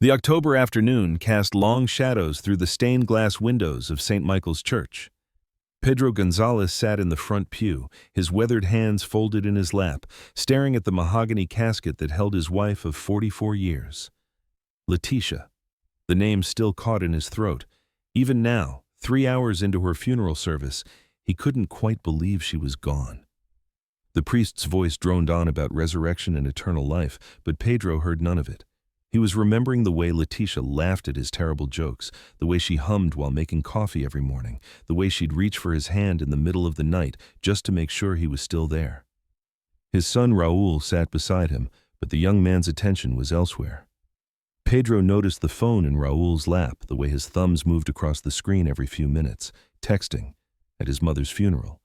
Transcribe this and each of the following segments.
The October afternoon cast long shadows through the stained glass windows of St. Michael's Church. Pedro Gonzalez sat in the front pew, his weathered hands folded in his lap, staring at the mahogany casket that held his wife of 44 years. Leticia. The name still caught in his throat. Even now, 3 hours into her funeral service, he couldn't quite believe she was gone. The priest's voice droned on about resurrection and eternal life, but Pedro heard none of it. He was remembering the way Leticia laughed at his terrible jokes, the way she hummed while making coffee every morning, the way she'd reach for his hand in the middle of the night just to make sure he was still there. His son Raul sat beside him, but the young man's attention was elsewhere. Pedro noticed the phone in Raul's lap, the way his thumbs moved across the screen every few minutes, texting, at his mother's funeral.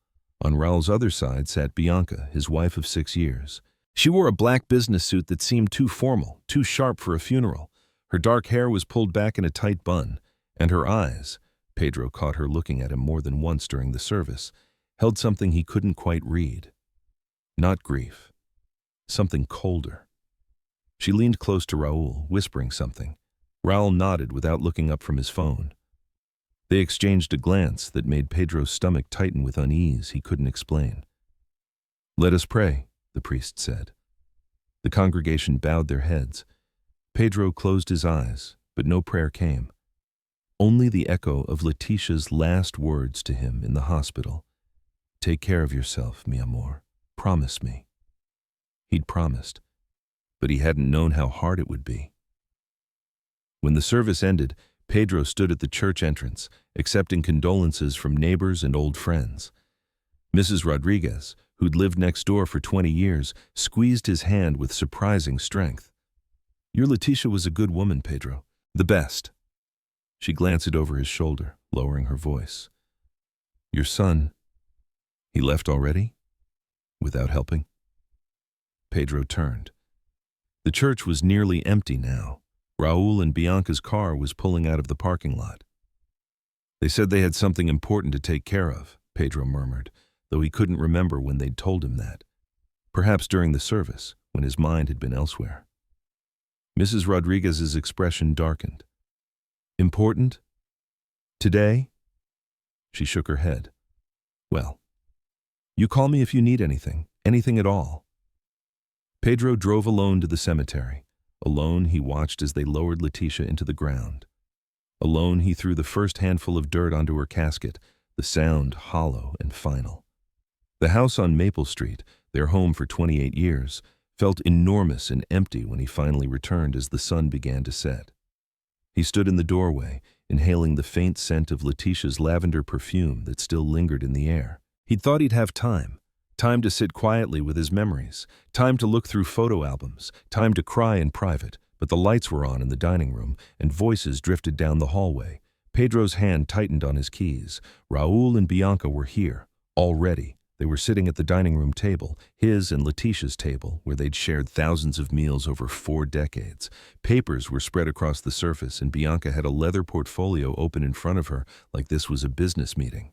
On Raul's other side sat Bianca, his wife of 6 years. She wore a black business suit that seemed too formal, too sharp for a funeral. Her dark hair was pulled back in a tight bun, and her eyes, Pedro caught her looking at him more than once during the service, held something he couldn't quite read. Not grief. Something colder. She leaned close to Raul, whispering something. Raul nodded without looking up from his phone. They exchanged a glance that made Pedro's stomach tighten with unease he couldn't explain. "Let us pray," the priest said. The congregation bowed their heads. Pedro closed his eyes, but no prayer came. Only the echo of Leticia's last words to him in the hospital. "Take care of yourself, mi amor. Promise me." He'd promised, but he hadn't known how hard it would be. When the service ended, Pedro stood at the church entrance, accepting condolences from neighbors and old friends. Mrs. Rodriguez, who'd lived next door for 20 years, squeezed his hand with surprising strength. "Your Leticia was a good woman, Pedro. The best." She glanced over his shoulder, lowering her voice. "Your son, he left already? Without helping?" Pedro turned. The church was nearly empty now. Raul and Bianca's car was pulling out of the parking lot. "They said they had something important to take care of," Pedro murmured, though he couldn't remember when they'd told him that. Perhaps during the service, when his mind had been elsewhere. Mrs. Rodriguez's expression darkened. "Important? Today?" She shook her head. "Well, you call me if you need anything at all." Pedro drove alone to the cemetery. Alone, he watched as they lowered Leticia into the ground. Alone, he threw the first handful of dirt onto her casket, the sound hollow and final. The house on Maple Street, their home for 28 years, felt enormous and empty when he finally returned as the sun began to set. He stood in the doorway, inhaling the faint scent of Leticia's lavender perfume that still lingered in the air. He'd thought he'd have time to sit quietly with his memories, time to look through photo albums, time to cry in private, but the lights were on in the dining room, and voices drifted down the hallway. Pedro's hand tightened on his keys. Raul and Bianca were here, already. They were sitting at the dining room table, his and Leticia's table, where they'd shared thousands of meals over 4 decades. Papers were spread across the surface, and Bianca had a leather portfolio open in front of her, like this was a business meeting.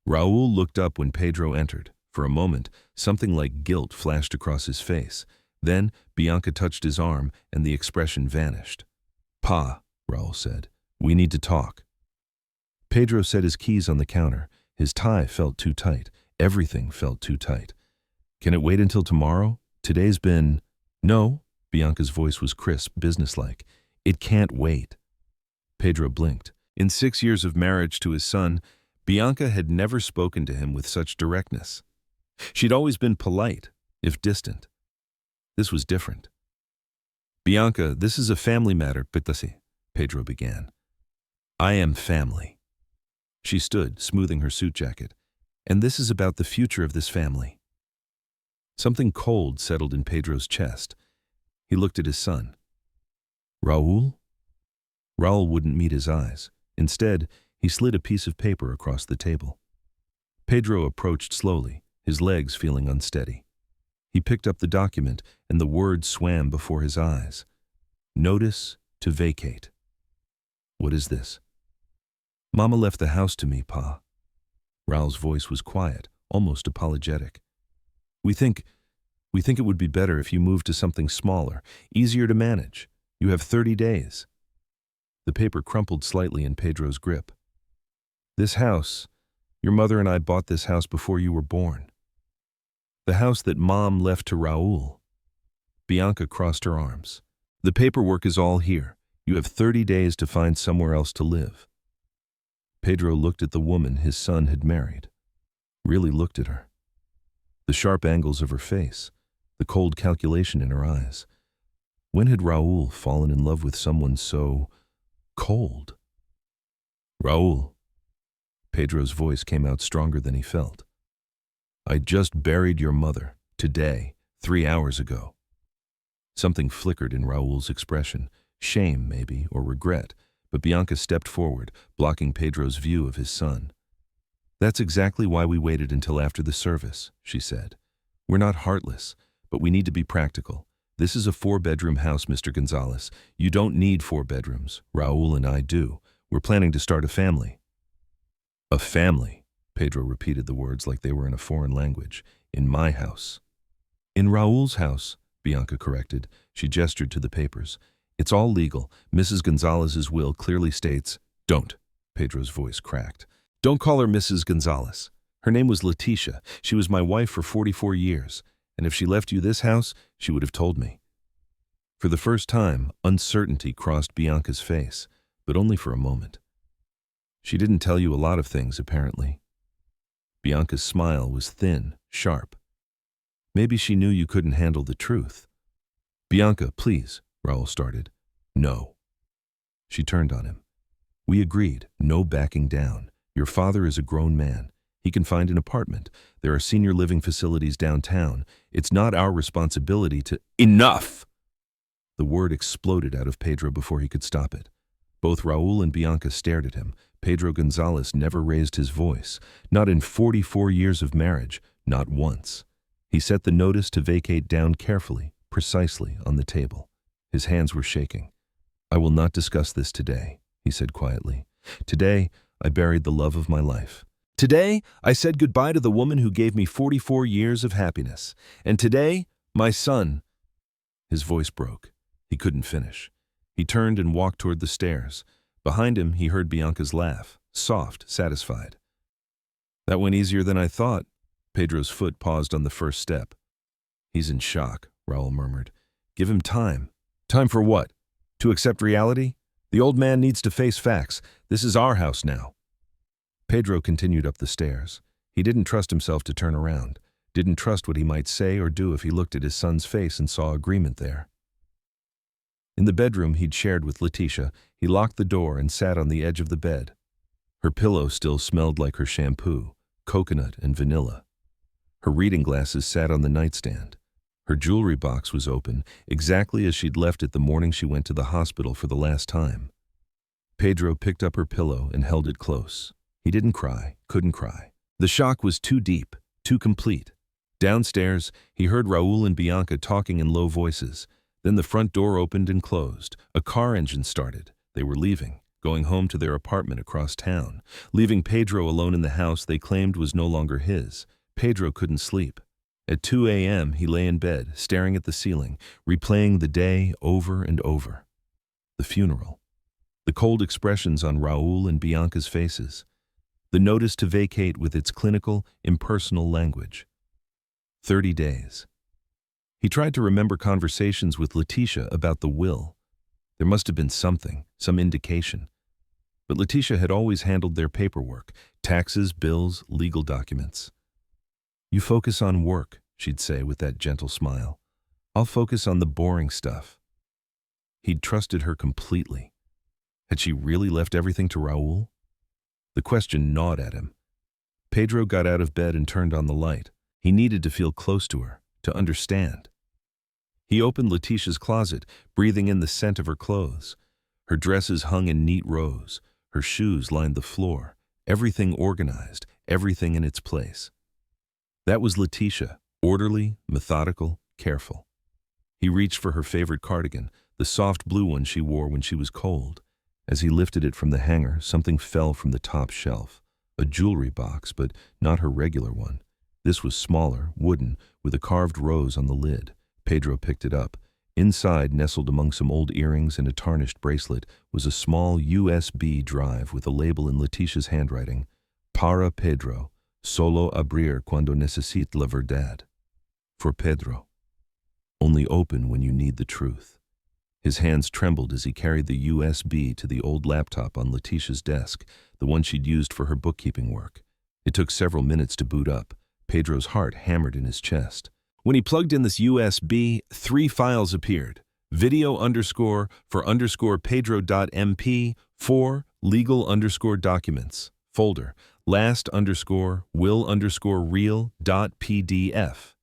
Raul looked up when Pedro entered. For a moment, something like guilt flashed across his face. Then, Bianca touched his arm, and the expression vanished. "Pa," Raul said, "we need to talk." Pedro set his keys on the counter. His tie felt too tight. Everything felt too tight. "Can it wait until tomorrow? Today's been—" "No," Bianca's voice was crisp, businesslike. "It can't wait." Pedro blinked. In 6 years of marriage to his son, Bianca had never spoken to him with such directness. She'd always been polite, if distant. This was different. "Bianca, this is a family matter, Pedro began. "I am family." She stood, smoothing her suit jacket. "And this is about the future of this family." Something cold settled in Pedro's chest. He looked at his son. "Raul?" Raul wouldn't meet his eyes. Instead, he slid a piece of paper across the table. Pedro approached slowly, his legs feeling unsteady. He picked up the document, and the words swam before his eyes. "Notice to vacate." "What is this?" "Mama left the house to me, Pa." Raul's voice was quiet, almost apologetic. We think it would be better if you moved to something smaller, easier to manage. You have 30 days. The paper crumpled slightly in Pedro's grip. This house, your mother and I bought this house before you were born. The house that Mom left to Raul. Bianca crossed her arms. The paperwork is all here. You have 30 days to find somewhere else to live. Pedro looked at the woman his son had married. Really looked at her. The sharp angles of her face, the cold calculation in her eyes. When had Raul fallen in love with someone so cold? Raul. Pedro's voice came out stronger than he felt. I just buried your mother, today, 3 hours ago. Something flickered in Raul's expression, shame maybe, or regret, but Bianca stepped forward, blocking Pedro's view of his son. That's exactly why we waited until after the service, she said. We're not heartless, but we need to be practical. This is a 4-bedroom house, Mr. Gonzalez. You don't need 4 bedrooms. Raul and I do. We're planning to start a family. A family, Pedro repeated the words like they were in a foreign language. In my house. In Raul's house, Bianca corrected. She gestured to the papers. It's all legal. Mrs. Gonzalez's will clearly states, Don't, Pedro's voice cracked. Don't call her Mrs. Gonzalez. Her name was Leticia. She was my wife for 44 years, and if she left you this house, she would have told me. For the first time, uncertainty crossed Bianca's face, but only for a moment. She didn't tell you a lot of things, apparently. Bianca's smile was thin, sharp. Maybe she knew you couldn't handle the truth. Bianca, please, Raul started. No. She turned on him. We agreed, no backing down. Your father is a grown man. He can find an apartment. There are senior living facilities downtown. It's not our responsibility to— Enough! The word exploded out of Pedro before he could stop it. Both Raul and Bianca stared at him. Pedro Gonzalez never raised his voice. Not in 44 years of marriage, not once. He set the notice to vacate down carefully, precisely on the table. His hands were shaking. I will not discuss this today, he said quietly. Today, I buried the love of my life. Today, I said goodbye to the woman who gave me 44 years of happiness. And today, my son. His voice broke. He couldn't finish. He turned and walked toward the stairs. Behind him, he heard Bianca's laugh, soft, satisfied. That went easier than I thought. Pedro's foot paused on the first step. He's in shock, Raul murmured. Give him time. Time for what? To accept reality? The old man needs to face facts. This is our house now. Pedro continued up the stairs. He didn't trust himself to turn around, didn't trust what he might say or do if he looked at his son's face and saw agreement there. In the bedroom he'd shared with Leticia, he locked the door and sat on the edge of the bed. Her pillow still smelled like her shampoo, coconut and vanilla. Her reading glasses sat on the nightstand. Her jewelry box was open, exactly as she'd left it the morning she went to the hospital for the last time. Pedro picked up her pillow and held it close. He didn't cry, couldn't cry. The shock was too deep, too complete. Downstairs, he heard Raul and Bianca talking in low voices. Then the front door opened and closed. A car engine started. They were leaving, going home to their apartment across town, leaving Pedro alone in the house they claimed was no longer his. Pedro couldn't sleep. At 2 a.m., he lay in bed, staring at the ceiling, replaying the day over and over. The funeral. The cold expressions on Raul and Bianca's faces. The notice to vacate with its clinical, impersonal language. 30 days. He tried to remember conversations with Leticia about the will. There must have been something, some indication. But Leticia had always handled their paperwork, taxes, bills, legal documents. You focus on work, she'd say with that gentle smile. I'll focus on the boring stuff. He'd trusted her completely. Had she really left everything to Raul? The question gnawed at him. Pedro got out of bed and turned on the light. He needed to feel close to her, to understand. He opened Leticia's closet, breathing in the scent of her clothes. Her dresses hung in neat rows. Her shoes lined the floor. Everything organized, everything in its place. That was Leticia, orderly, methodical, careful. He reached for her favorite cardigan, the soft blue one she wore when she was cold. As he lifted it from the hanger, something fell from the top shelf. A jewelry box, but not her regular one. This was smaller, wooden, with a carved rose on the lid. Pedro picked it up. Inside, nestled among some old earrings and a tarnished bracelet, was a small USB drive with a label in Letitia's handwriting, Para Pedro, solo abrir cuando necesite la verdad. For Pedro. Only open when you need the truth. His hands trembled as he carried the USB to the old laptop on Letitia's desk, the one she'd used for her bookkeeping work. It took several minutes to boot up. Pedro's heart hammered in his chest. When he plugged in this USB, 3 files appeared. Video_for_Pedro.mp, 4 legal_documents, folder, last_will_real.pdf.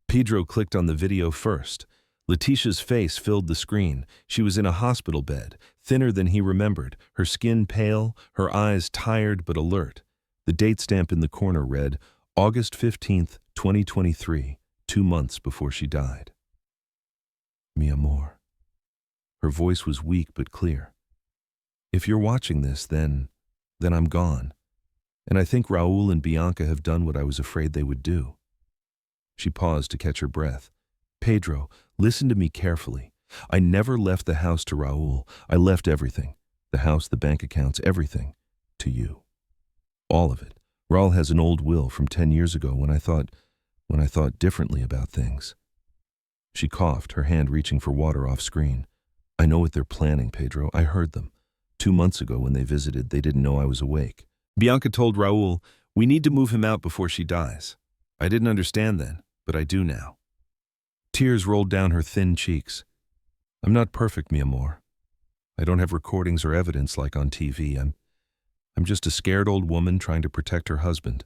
Pedro clicked on the video first. Letitia's face filled the screen. She was in a hospital bed, thinner than he remembered, her skin pale, her eyes tired but alert. The date stamp in the corner read, August 15th, 2023, 2 months before she died. Mi amor. Her voice was weak but clear. If you're watching this, then I'm gone. And I think Raul and Bianca have done what I was afraid they would do. She paused to catch her breath. Pedro, listen to me carefully. I never left the house to Raul. I left everything. The house, the bank accounts, everything. To you. All of it. Raul has an old will from 10 years ago when I thought differently about things. She coughed, her hand reaching for water off screen. I know what they're planning, Pedro. I heard them. 2 months ago when they visited, they didn't know I was awake. Bianca told Raul, we need to move him out before she dies. I didn't understand then, but I do now. Tears rolled down her thin cheeks. I'm not perfect, mi amor. I don't have recordings or evidence like on TV. I'm just a scared old woman trying to protect her husband.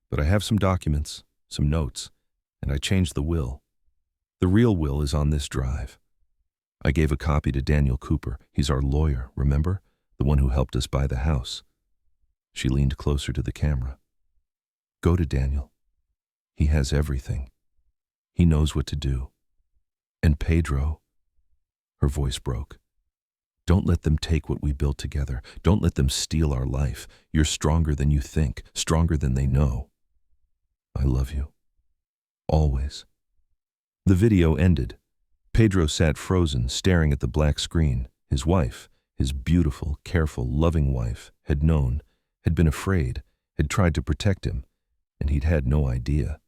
But I have some documents, some notes, and I changed the will. The real will is on this drive. I gave a copy to Daniel Cooper. He's our lawyer, remember? The one who helped us buy the house. She leaned closer to the camera. Go to Daniel. He has everything. He knows what to do. And Pedro, her voice broke. Don't let them take what we built together. Don't let them steal our life. You're stronger than you think, stronger than they know. I love you. Always. The video ended. Pedro sat frozen, staring at the black screen. His wife, his beautiful, careful, loving wife, had known, had been afraid, had tried to protect him, and he'd had no idea.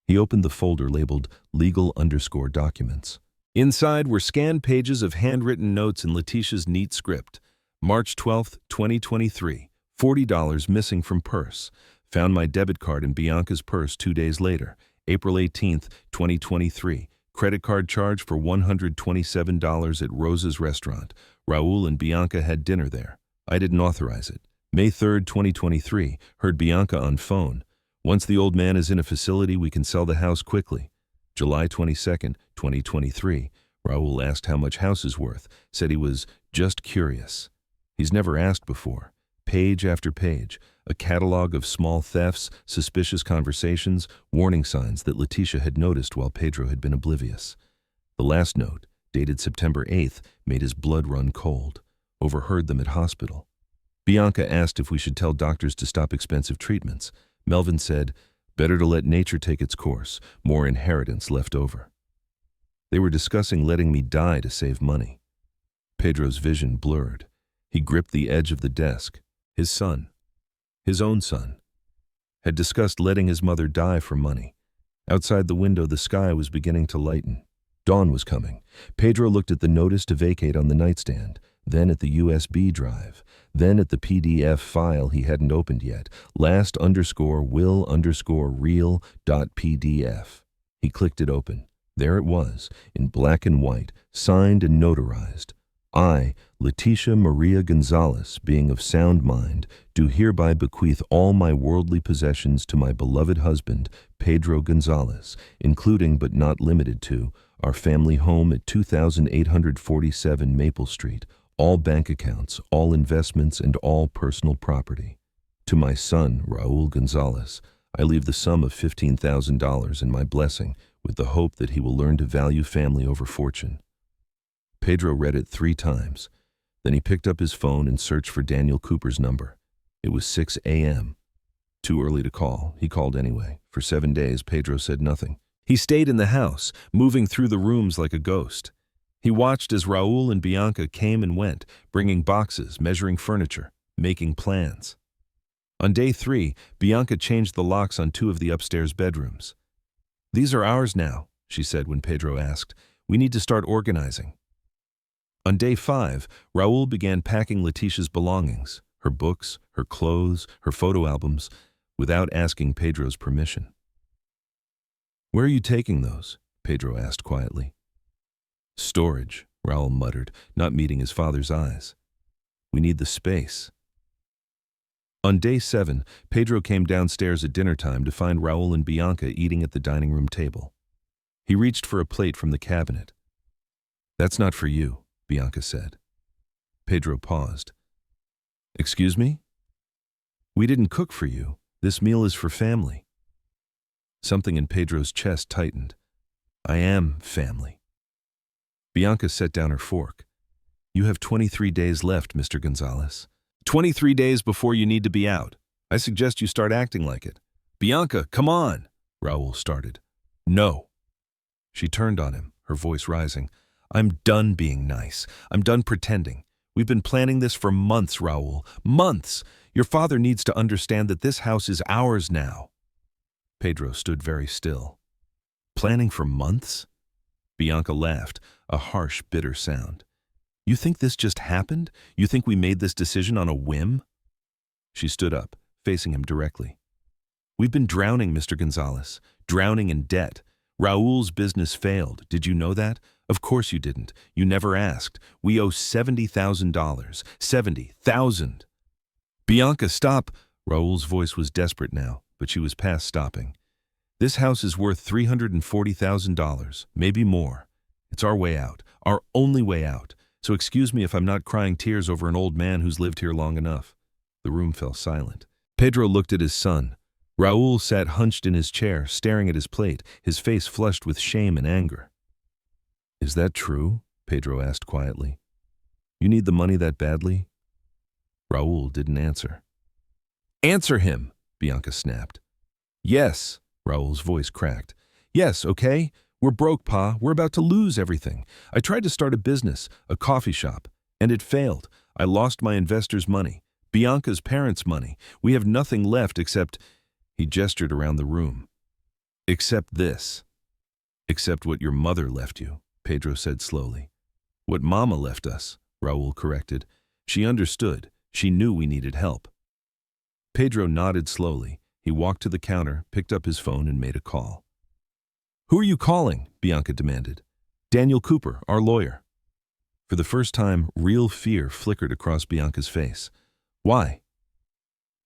He opened the folder labeled legal_documents. Inside were scanned pages of handwritten notes in Letitia's neat script. March 12th, 2023, $40 missing from purse. Found my debit card in Bianca's purse 2 days later. April 18th, 2023, credit card charge for $127 at Rosa's restaurant. Raul and Bianca had dinner there. I didn't authorize it. May 3rd, 2023, heard Bianca on phone. Once the old man is in a facility, we can sell the house quickly. July 22nd, 2023, Raul asked how much house is worth, said he was just curious. He's never asked before. Page after page, a catalog of small thefts, suspicious conversations, warning signs that Letitia had noticed while Pedro had been oblivious. The last note, dated September 8th, made his blood run cold. Overheard them at hospital. Bianca asked if we should tell doctors to stop expensive treatments. Melvin said, better to let nature take its course, more inheritance left over. They were discussing letting me die to save money. Pedro's vision blurred. He gripped the edge of the desk. His son, his own son, had discussed letting his mother die for money. Outside the window, the sky was beginning to lighten. Dawn was coming. Pedro looked at the notice to vacate on the nightstand, then at the USB drive, then at the PDF file he hadn't opened yet, last_will_real.pdf. He clicked it open. There it was, in black and white, signed and notarized. I, Letitia Maria Gonzalez, being of sound mind, do hereby bequeath all my worldly possessions to my beloved husband, Pedro Gonzalez, including but not limited to our family home at 2847 Maple Street, all bank accounts, all investments, and all personal property. To my son, Raul Gonzalez, I leave the sum of $15,000 and my blessing, with the hope that he will learn to value family over fortune. Pedro read it 3 times. Then he picked up his phone and searched for Daniel Cooper's number. It was 6 a.m. Too early to call. He called anyway. For 7 days, Pedro said nothing. He stayed in the house, moving through the rooms like a ghost. He watched as Raul and Bianca came and went, bringing boxes, measuring furniture, making plans. On day 3, Bianca changed the locks on 2 of the upstairs bedrooms. "These are ours now," she said when Pedro asked. "We need to start organizing." On day 5, Raul began packing Letitia's belongings, her books, her clothes, her photo albums, without asking Pedro's permission. "Where are you taking those?" Pedro asked quietly. "Storage," Raul muttered, not meeting his father's eyes. "We need the space." On day 7, Pedro came downstairs at dinner time to find Raul and Bianca eating at the dining room table. He reached for a plate from the cabinet. "That's not for you," Bianca said. Pedro paused. "Excuse me? We didn't cook for you. This meal is for family." Something in Pedro's chest tightened. "I am family." Bianca set down her fork. "You have 23 days left, Mr. Gonzalez. 23 days before you need to be out. I suggest you start acting like it." "Bianca, come on," Raul started. "No." She turned on him, her voice rising. "I'm done being nice. I'm done pretending. We've been planning this for months, Raul. Months! Your father needs to understand that this house is ours now." Pedro stood very still. "Planning for months?" Bianca laughed, a harsh, bitter sound. "You think this just happened? You think we made this decision on a whim?" She stood up, facing him directly. "We've been drowning, Mr. Gonzalez, drowning in debt. Raul's business failed. Did you know that? Of course you didn't. You never asked. We owe $70,000. 70,000. "Bianca, stop!" Raul's voice was desperate now, but she was past stopping. "This house is worth $340,000, maybe more. It's our way out, our only way out. So excuse me if I'm not crying tears over an old man who's lived here long enough." The room fell silent. Pedro looked at his son. Raul sat hunched in his chair, staring at his plate, his face flushed with shame and anger. "Is that true?" Pedro asked quietly. "You need the money that badly?" Raul didn't answer. "Answer him!" Bianca snapped. "Yes," Raul's voice cracked. "Yes, okay? We're broke, Pa. We're about to lose everything. I tried to start a business, a coffee shop, and it failed. I lost my investors' money, Bianca's parents' money. We have nothing left except—" He gestured around the room. "Except this." "Except what your mother left you," Pedro said slowly. "What Mama left us," Raul corrected. "She understood. She knew we needed help." Pedro nodded slowly. He walked to the counter, picked up his phone, and made a call. "Who are you calling?" Bianca demanded. "Daniel Cooper, our lawyer." For the first time, real fear flickered across Bianca's face. "Why?"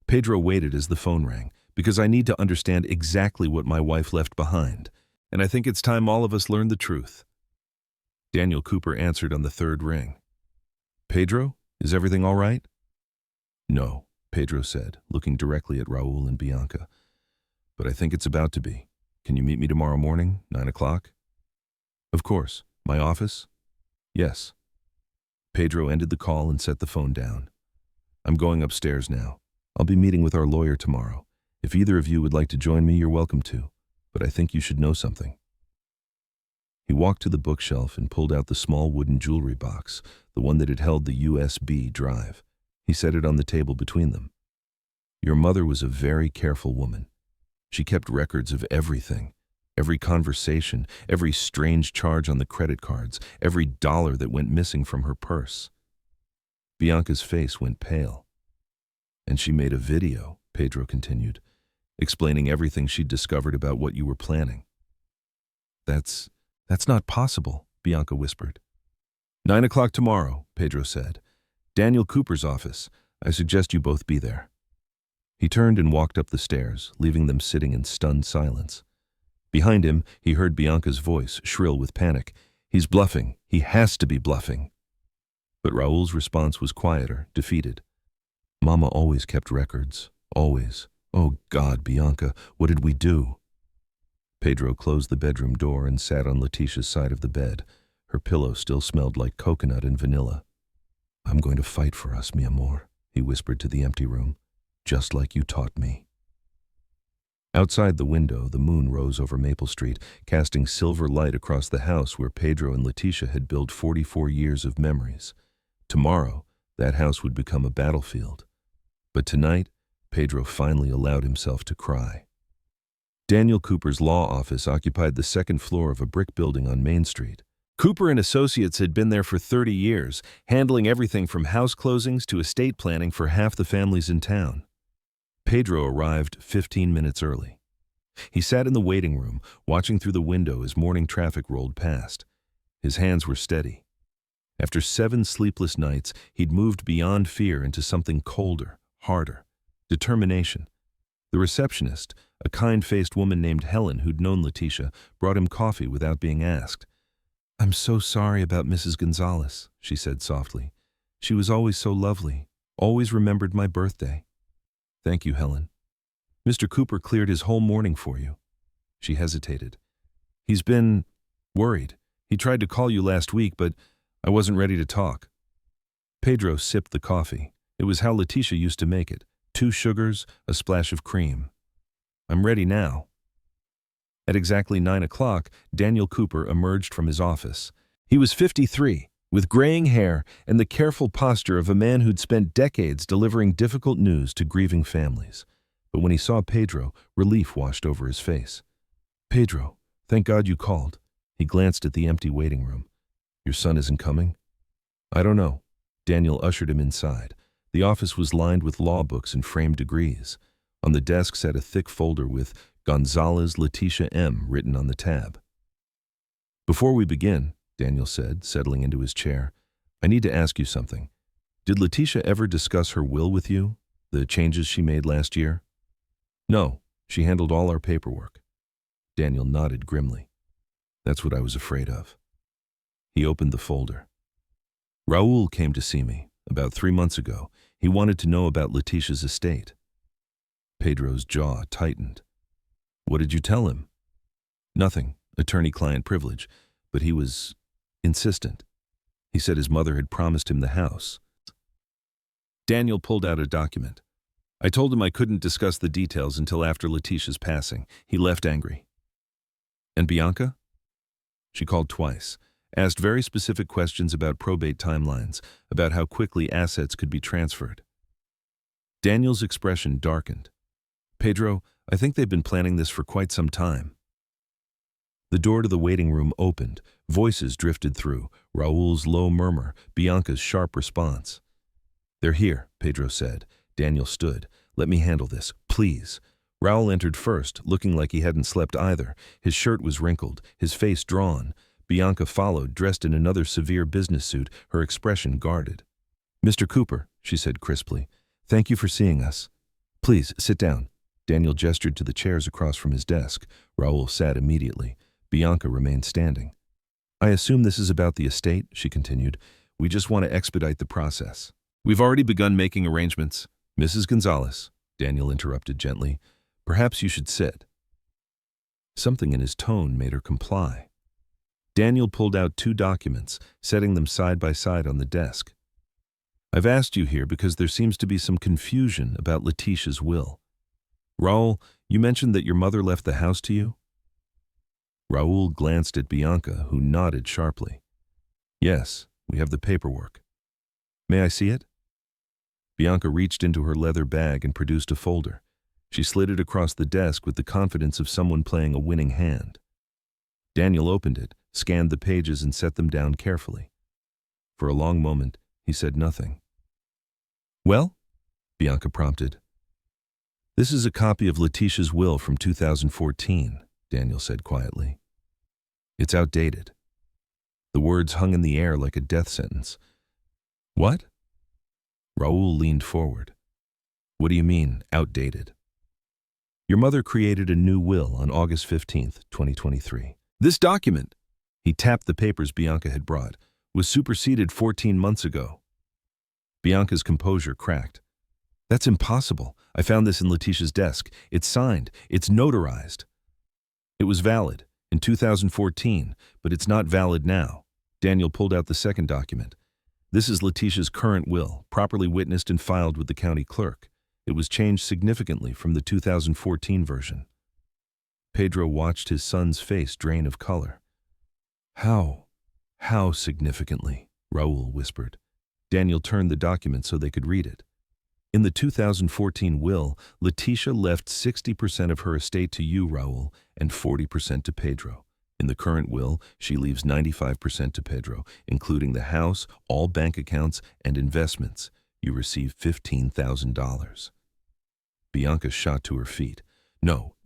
Pedro waited as the phone rang. "Because I need to understand exactly what my wife left behind. And I think it's time all of us learned the truth." Daniel Cooper answered on the 3rd ring. "Pedro, is everything all right?" "No," Pedro said, looking directly at Raul and Bianca. "But I think it's about to be. Can you meet me tomorrow morning, 9 o'clock? "Of course. My office?" "Yes." Pedro ended the call and set the phone down. "I'm going upstairs now. I'll be meeting with our lawyer tomorrow. If either of you would like to join me, you're welcome to. But I think you should know something." He walked to the bookshelf and pulled out the small wooden jewelry box, the one that had held the USB drive. He set it on the table between them. "Your mother was a very careful woman. She kept records of everything, every conversation, every strange charge on the credit cards, every dollar that went missing from her purse." Bianca's face went pale. "And she made a video," Pedro continued, "explaining everything she'd discovered about what you were planning." That's not possible," Bianca whispered. 9 o'clock tomorrow," Pedro said. "Daniel Cooper's office. I suggest you both be there." He turned and walked up the stairs, leaving them sitting in stunned silence. Behind him, he heard Bianca's voice, shrill with panic. "He's bluffing. He has to be bluffing." But Raul's response was quieter, defeated. "Mama always kept records. Always. Oh God, Bianca, what did we do?" Pedro closed the bedroom door and sat on Letitia's side of the bed. Her pillow still smelled like coconut and vanilla. "I'm going to fight for us, mi amor," he whispered to the empty room. "Just like you taught me." Outside the window, the moon rose over Maple Street, casting silver light across the house where Pedro and Leticia had built 44 years of memories. Tomorrow, that house would become a battlefield. But tonight, Pedro finally allowed himself to cry. Daniel Cooper's law office occupied the second floor of a brick building on Main Street. Cooper and Associates had been there for 30 years, handling everything from house closings to estate planning for half the families in town. Pedro arrived 15 minutes early. He sat in the waiting room, watching through the window as morning traffic rolled past. His hands were steady. After 7 sleepless nights, he'd moved beyond fear into something colder, harder: determination. The receptionist, a kind-faced woman named Helen who'd known Leticia, brought him coffee without being asked. "I'm so sorry about Mrs. Gonzalez," she said softly. "She was always so lovely, always remembered my birthday." "Thank you, Helen. Mr. Cooper cleared his whole morning for you." She hesitated. "He's been worried. He tried to call you last week, but I wasn't ready to talk." Pedro sipped the coffee. It was how Leticia used to make it: 2 sugars, a splash of cream. "I'm ready now." At exactly 9 o'clock, Daniel Cooper emerged from his office. He was 53, with graying hair and the careful posture of a man who'd spent decades delivering difficult news to grieving families. But when he saw Pedro, relief washed over his face. "Pedro, thank God you called." He glanced at the empty waiting room. "Your son isn't coming?" "I don't know." Daniel ushered him inside. The office was lined with law books and framed degrees. On the desk sat a thick folder with Gonzalez Leticia M. written on the tab. "Before we begin," Daniel said, settling into his chair, "I need to ask you something. Did Leticia ever discuss her will with you, the changes she made last year?" "No, she handled all our paperwork." Daniel nodded grimly. "That's what I was afraid of." He opened the folder. "Raul came to see me about 3 months ago. He wanted to know about Leticia's estate." Pedro's jaw tightened. "What did you tell him?" "Nothing, attorney-client privilege, but he was insistent. He said his mother had promised him the house." Daniel pulled out a document. "I told him I couldn't discuss the details until after Leticia's passing. He left angry." "And Bianca?" "She called twice, asked very specific questions about probate timelines, about how quickly assets could be transferred." Daniel's expression darkened. "Pedro, I think they've been planning this for quite some time." The door to the waiting room opened. Voices drifted through: Raul's low murmur, Bianca's sharp response. "They're here," Pedro said. Daniel stood. "Let me handle this, please." Raul entered first, looking like he hadn't slept either. His shirt was wrinkled, his face drawn. Bianca followed, dressed in another severe business suit, her expression guarded. "Mr. Cooper," she said crisply, "thank you for seeing us. Please, sit down." Daniel gestured to the chairs across from his desk. Raul sat immediately. Bianca remained standing. "I assume this is about the estate," she continued. "We just want to expedite the process." "We've already begun making arrangements." "Mrs. Gonzalez," Daniel interrupted gently, "perhaps you should sit." Something in his tone made her comply. Daniel pulled out 2 documents, setting them side by side on the desk. "I've asked you here because there seems to be some confusion about Leticia's will. Raul, you mentioned that your mother left the house to you?" Raul glanced at Bianca, who nodded sharply. "Yes, we have the paperwork." "May I see it?" Bianca reached into her leather bag and produced a folder. She slid it across the desk with the confidence of someone playing a winning hand. Daniel opened it, scanned the pages, and set them down carefully. For a long moment, he said nothing. "Well?" Bianca prompted. "This is a copy of Leticia's will from 2014, Daniel said quietly. "It's outdated." The words hung in the air like a death sentence. "What?" Raul leaned forward. "What do you mean, outdated?" "Your mother created a new will on August 15th, 2023. This document," he tapped the papers Bianca had brought, "was superseded 14 months ago." Bianca's composure cracked. "That's impossible. I found this in Leticia's desk. It's signed. It's notarized." "It was valid in 2014, but it's not valid now." Daniel pulled out the second document. "This is Leticia's current will, properly witnessed and filed with the county clerk. It was changed significantly from the 2014 version." Pedro watched his son's face drain of color. How? How significantly? Raul whispered. Daniel turned the document so they could read it. In the 2014 will, Letitia left 60% of her estate to you, Raul, and 40% to Pedro. In the current will, she leaves 95% to Pedro, including the house, all bank accounts, and investments. You receive $15,000. Bianca shot to her feet.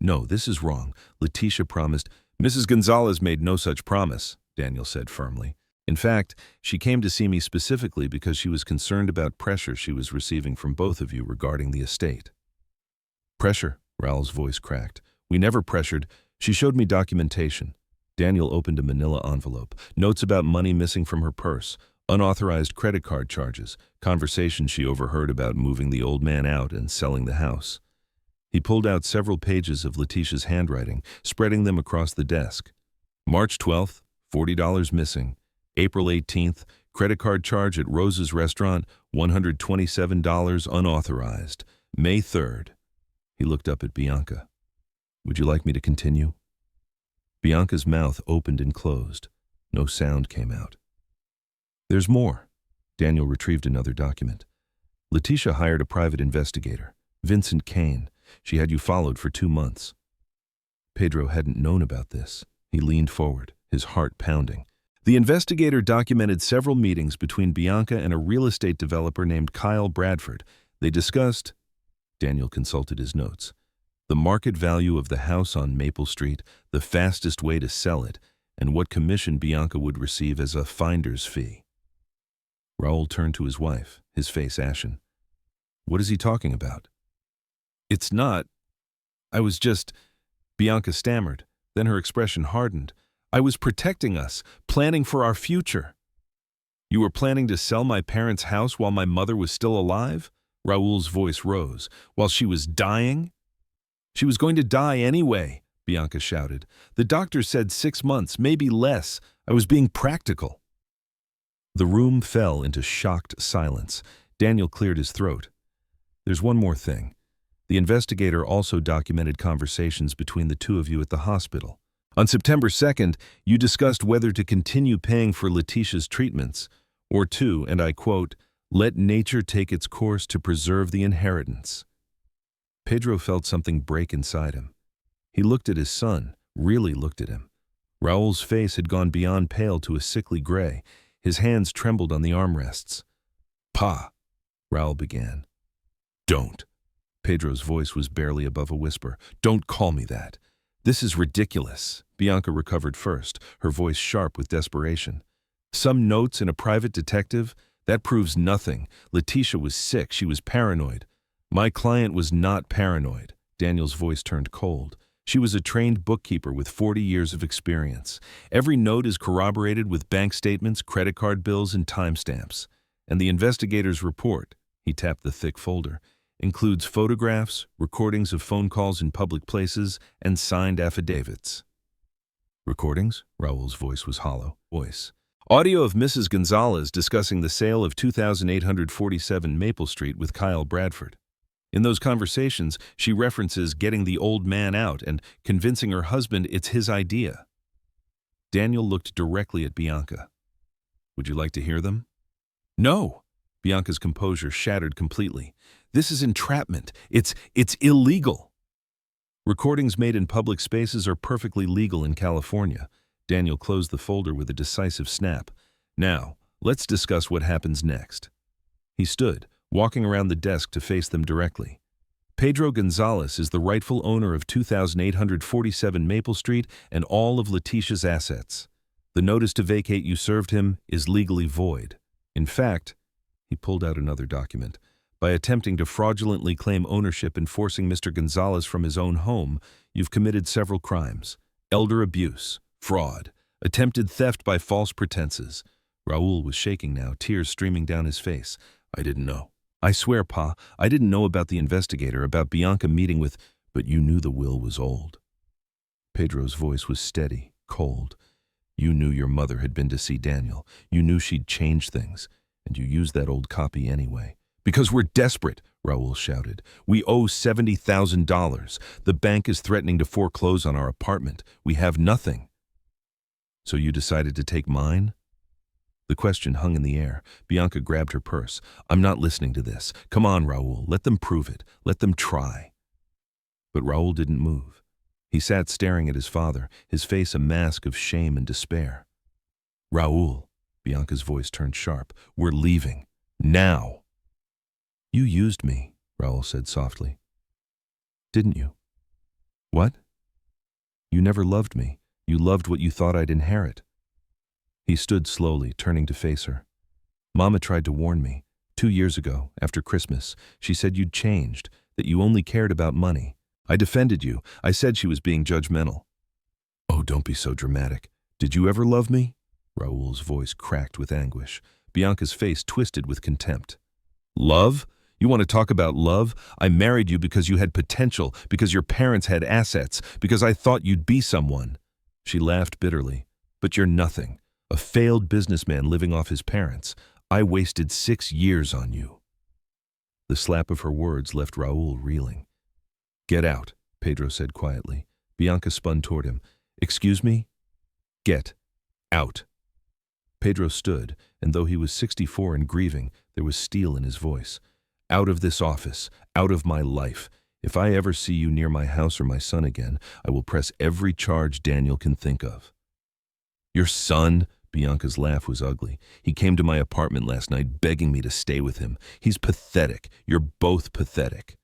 No, this is wrong. Letitia promised. Mrs. Gonzalez made no such promise, Daniel said firmly. In fact, she came to see me specifically because she was concerned about pressure she was receiving from both of you regarding the estate. Pressure? Raul's voice cracked. We never pressured. She showed me documentation. Daniel opened a manila envelope. Notes about money missing from her purse, unauthorized credit card charges, conversations she overheard about moving the old man out and selling the house. He pulled out several pages of Letitia's handwriting, spreading them across the desk. March 12th, $40 missing. April 18th, credit card charge at Rose's restaurant, $127 unauthorized. May 3rd. He looked up at Bianca. Would you like me to continue? Bianca's mouth opened and closed. No sound came out. There's more. Daniel retrieved another document. Letitia hired a private investigator, Vincent Kane. She had you followed for 2 months. Pedro hadn't known about this. He leaned forward, his heart pounding. The investigator documented several meetings between Bianca and a real estate developer named Kyle Bradford. They discussed, Daniel consulted his notes, the market value of the house on Maple Street, the fastest way to sell it, and what commission Bianca would receive as a finder's fee. Raul turned to his wife, his face ashen. What is he talking about? It's not. I was just, Bianca stammered. Then her expression hardened. I was protecting us, planning for our future. You were planning to sell my parents' house while my mother was still alive? Raul's voice rose. While she was dying? She was going to die anyway, Bianca shouted. The doctor said 6 months, maybe less. I was being practical. The room fell into shocked silence. Daniel cleared his throat. There's one more thing. The investigator also documented conversations between the two of you at the hospital. On September 2nd, you discussed whether to continue paying for Letitia's treatments, or to, and I quote, let nature take its course to preserve the inheritance. Pedro felt something break inside him. He looked at his son, really looked at him. Raul's face had gone beyond pale to a sickly gray. His hands trembled on the armrests. Pa, Raul began. Don't. Pedro's voice was barely above a whisper. Don't call me that. This is ridiculous. Bianca recovered first, her voice sharp with desperation. Some notes in a private detective? That proves nothing. Letitia was sick. She was paranoid. My client was not paranoid. Daniel's voice turned cold. She was a trained bookkeeper with 40 years of experience. Every note is corroborated with bank statements, credit card bills, and timestamps. And the investigator's report, he tapped the thick folder, includes photographs, recordings of phone calls in public places, and signed affidavits. Recordings? Raul's voice was hollow. Audio of Mrs. Gonzalez discussing the sale of 2847 Maple Street with Kyle Bradford. In those conversations, she references getting the old man out and convincing her husband it's his idea. Daniel looked directly at Bianca. Would you like to hear them? No. Bianca's composure shattered completely. This is entrapment. It's illegal. Recordings made in public spaces are perfectly legal in California. Daniel closed the folder with a decisive snap. Now, let's discuss what happens next. He stood, walking around the desk to face them directly. Pedro Gonzalez is the rightful owner of 2847 Maple Street and all of Letitia's assets. The notice to vacate you served him is legally void. In fact, he pulled out another document. By attempting to fraudulently claim ownership and forcing Mr. Gonzalez from his own home, you've committed several crimes. Elder abuse, fraud, attempted theft by false pretenses. Raul was shaking now, tears streaming down his face. I didn't know. I swear, Pa, I didn't know about the investigator, about Bianca meeting with, but you knew the will was old. Pedro's voice was steady, cold. You knew your mother had been to see Daniel. You knew she'd changed things, and you used that old copy anyway. Because we're desperate, Raoul shouted. "We owe $70,000. The bank is threatening to foreclose on our apartment. We have nothing." "So you decided to take mine?" The question hung in the air. Bianca grabbed her purse. "I'm not listening to this. Come on, Raoul. Let them prove it. Let them try." But Raoul didn't move. He sat staring at his father, his face a mask of shame and despair. "Raoul," Bianca's voice turned sharp, "we're leaving. Now." "You used me," Raoul said softly. "Didn't you?" "What?" "You never loved me. You loved what you thought I'd inherit." He stood slowly, turning to face her. "Mama tried to warn me. 2 years ago, after Christmas, she said you'd changed, that you only cared about money. I defended you. I said she was being judgmental." "Oh, don't be so dramatic. Did you ever love me?" Raoul's voice cracked with anguish. Bianca's face twisted with contempt. "Love? You want to talk about love? I married you because you had potential, because your parents had assets, because I thought you'd be someone." She laughed bitterly. "But you're nothing. A failed businessman living off his parents. I wasted 6 years on you." The slap of her words left Raoul reeling. "Get out," Pedro said quietly. Bianca spun toward him. "Excuse me?" "Get out." Pedro stood, and though he was 64 and grieving, there was steel in his voice. "Out of this office, out of my life. If I ever see you near my house or my son again, I will press every charge Daniel can think of." "Your son?" Bianca's laugh was ugly. "He came to my apartment last night begging me to stay with him. He's pathetic. You're both pathetic."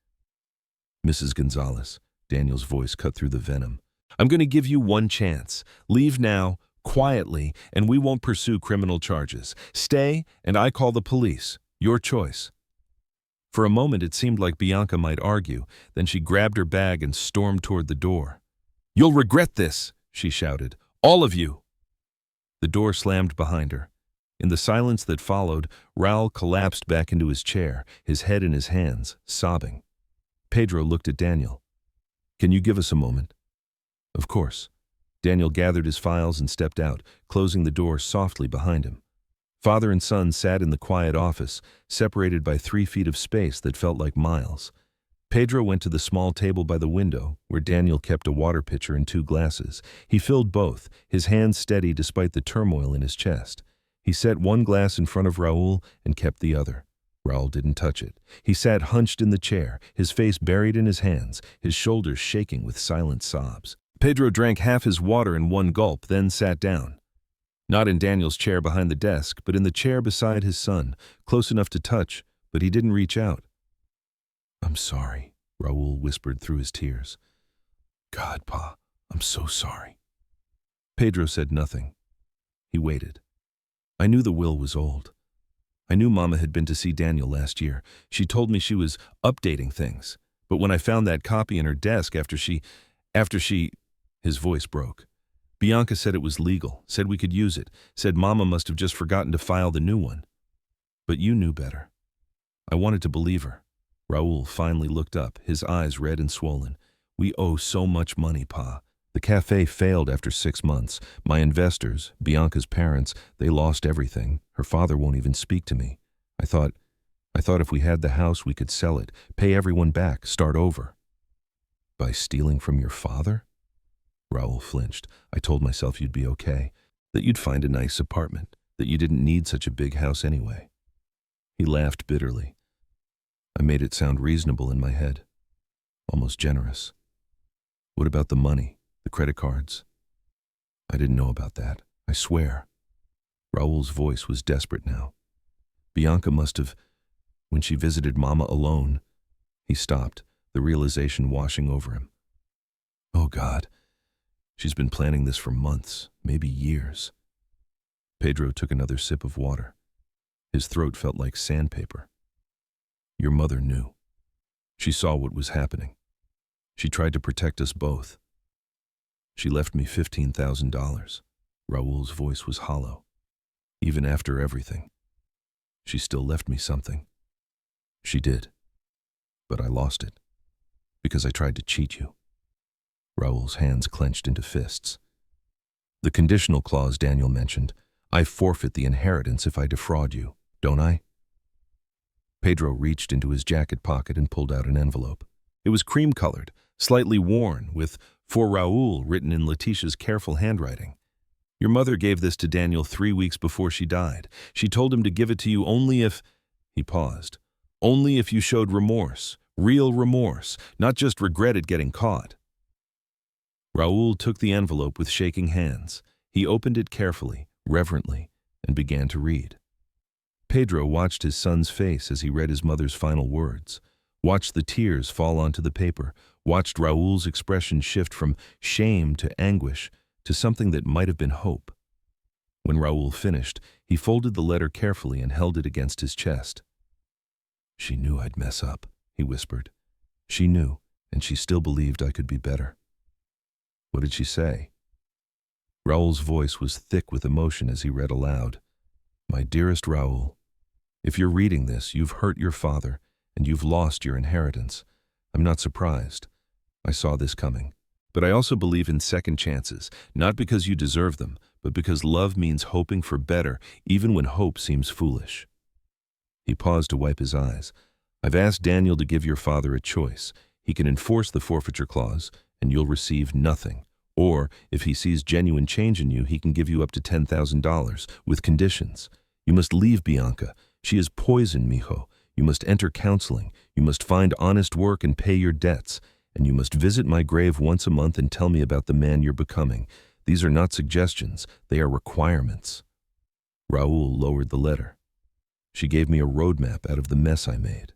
"Mrs. Gonzalez," Daniel's voice cut through the venom, "I'm going to give you one chance. Leave now, quietly, and we won't pursue criminal charges. Stay, and I call the police. Your choice." For a moment it seemed like Bianca might argue, then she grabbed her bag and stormed toward the door. "You'll regret this," she shouted. "All of you." The door slammed behind her. In the silence that followed, Raoul collapsed back into his chair, his head in his hands, sobbing. Pedro looked at Daniel. "Can you give us a moment?" "Of course." Daniel gathered his files and stepped out, closing the door softly behind him. Father and son sat in the quiet office, separated by 3 feet of space that felt like miles. Pedro went to the small table by the window, where Daniel kept a water pitcher and 2 glasses. He filled both, his hands steady despite the turmoil in his chest. He set one glass in front of Raoul and kept the other. Raoul didn't touch it. He sat hunched in the chair, his face buried in his hands, his shoulders shaking with silent sobs. Pedro drank half his water in one gulp, then sat down. Not in Daniel's chair behind the desk, but in the chair beside his son, close enough to touch, but he didn't reach out. "I'm sorry," Raoul whispered through his tears. "God, Pa, I'm so sorry." Pedro said nothing. He waited. "I knew the will was old. I knew Mama had been to see Daniel last year. She told me she was updating things. But when I found that copy in her desk after she... His voice broke. "Bianca said it was legal, said we could use it, said Mama must have just forgotten to file the new one. But you knew better." I wanted to believe her. Raoul finally looked up, his eyes red and swollen. "We owe so much money, Pa. The cafe failed after 6 months. My investors, Bianca's parents, they lost everything. Her father won't even speak to me. I thought if we had the house, we could sell it, pay everyone back, start over." "By stealing from your father?" Raoul flinched. "I told myself you'd be okay, that you'd find a nice apartment, that you didn't need such a big house anyway." He laughed bitterly. "I made it sound reasonable in my head, almost generous. What about the money, the credit cards?" "I didn't know about that, I swear." Raoul's voice was desperate now. "Bianca must have, when she visited Mama alone." He stopped, the realization washing over him. "Oh God. She's been planning this for months, maybe years." Pedro took another sip of water. His throat felt like sandpaper. "Your mother knew. She saw what was happening. She tried to protect us both. She left me $15,000. Raoul's voice was hollow. "Even after everything, she still left me something." "She did. But I lost it. Because I tried to cheat you." Raoul's hands clenched into fists. "The conditional clause Daniel mentioned. I forfeit the inheritance if I defraud you, don't I?" Pedro reached into his jacket pocket and pulled out an envelope. It was cream-colored, slightly worn, with "For Raul" written in Letitia's careful handwriting. "Your mother gave this to Daniel 3 weeks before she died. She told him to give it to you only if—" He paused. "Only if you showed remorse, real remorse, not just regret at getting caught." Raul took the envelope with shaking hands. He opened it carefully, reverently, and began to read. Pedro watched his son's face as he read his mother's final words, watched the tears fall onto the paper, watched Raul's expression shift from shame to anguish to something that might have been hope. When Raul finished, he folded the letter carefully and held it against his chest. "She knew I'd mess up," he whispered. "She knew, and she still believed I could be better." "What did she say?" Raul's voice was thick with emotion as he read aloud. "My dearest Raul, if you're reading this, you've hurt your father, and you've lost your inheritance. I'm not surprised. I saw this coming. But I also believe in second chances, not because you deserve them, but because love means hoping for better, even when hope seems foolish." He paused to wipe his eyes. "I've asked Daniel to give your father a choice. He can enforce the forfeiture clause, and you'll receive nothing. Or, if he sees genuine change in you, he can give you up to $10,000, with conditions. You must leave Bianca. She is poison, mijo. You must enter counseling. You must find honest work and pay your debts. And you must visit my grave once a month and tell me about the man you're becoming. These are not suggestions. They are requirements." Raul lowered the letter. "She gave me a roadmap out of the mess I made.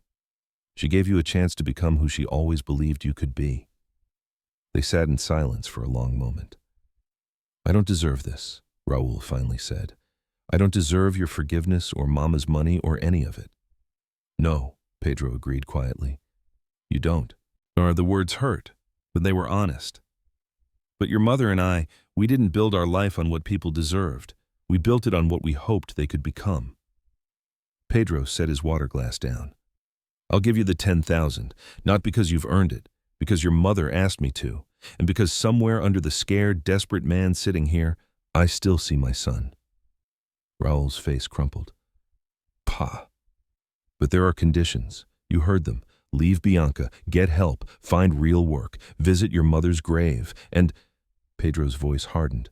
She gave you a chance to become who she always believed you could be." They sat in silence for a long moment. "I don't deserve this," Raul finally said. "I don't deserve your forgiveness or Mama's money or any of it." "No," Pedro agreed quietly. "You don't." Or the words hurt, but they were honest. "But your mother and I, we didn't build our life on what people deserved. We built it on what we hoped they could become." Pedro set his water glass down. "I'll give you the 10,000, not because you've earned it, because your mother asked me to, and because somewhere under the scared, desperate man sitting here, I still see my son." Raul's face crumpled. "Pa. But there are conditions. You heard them. Leave Bianca, get help, find real work, visit your mother's grave, and—" Pedro's voice hardened.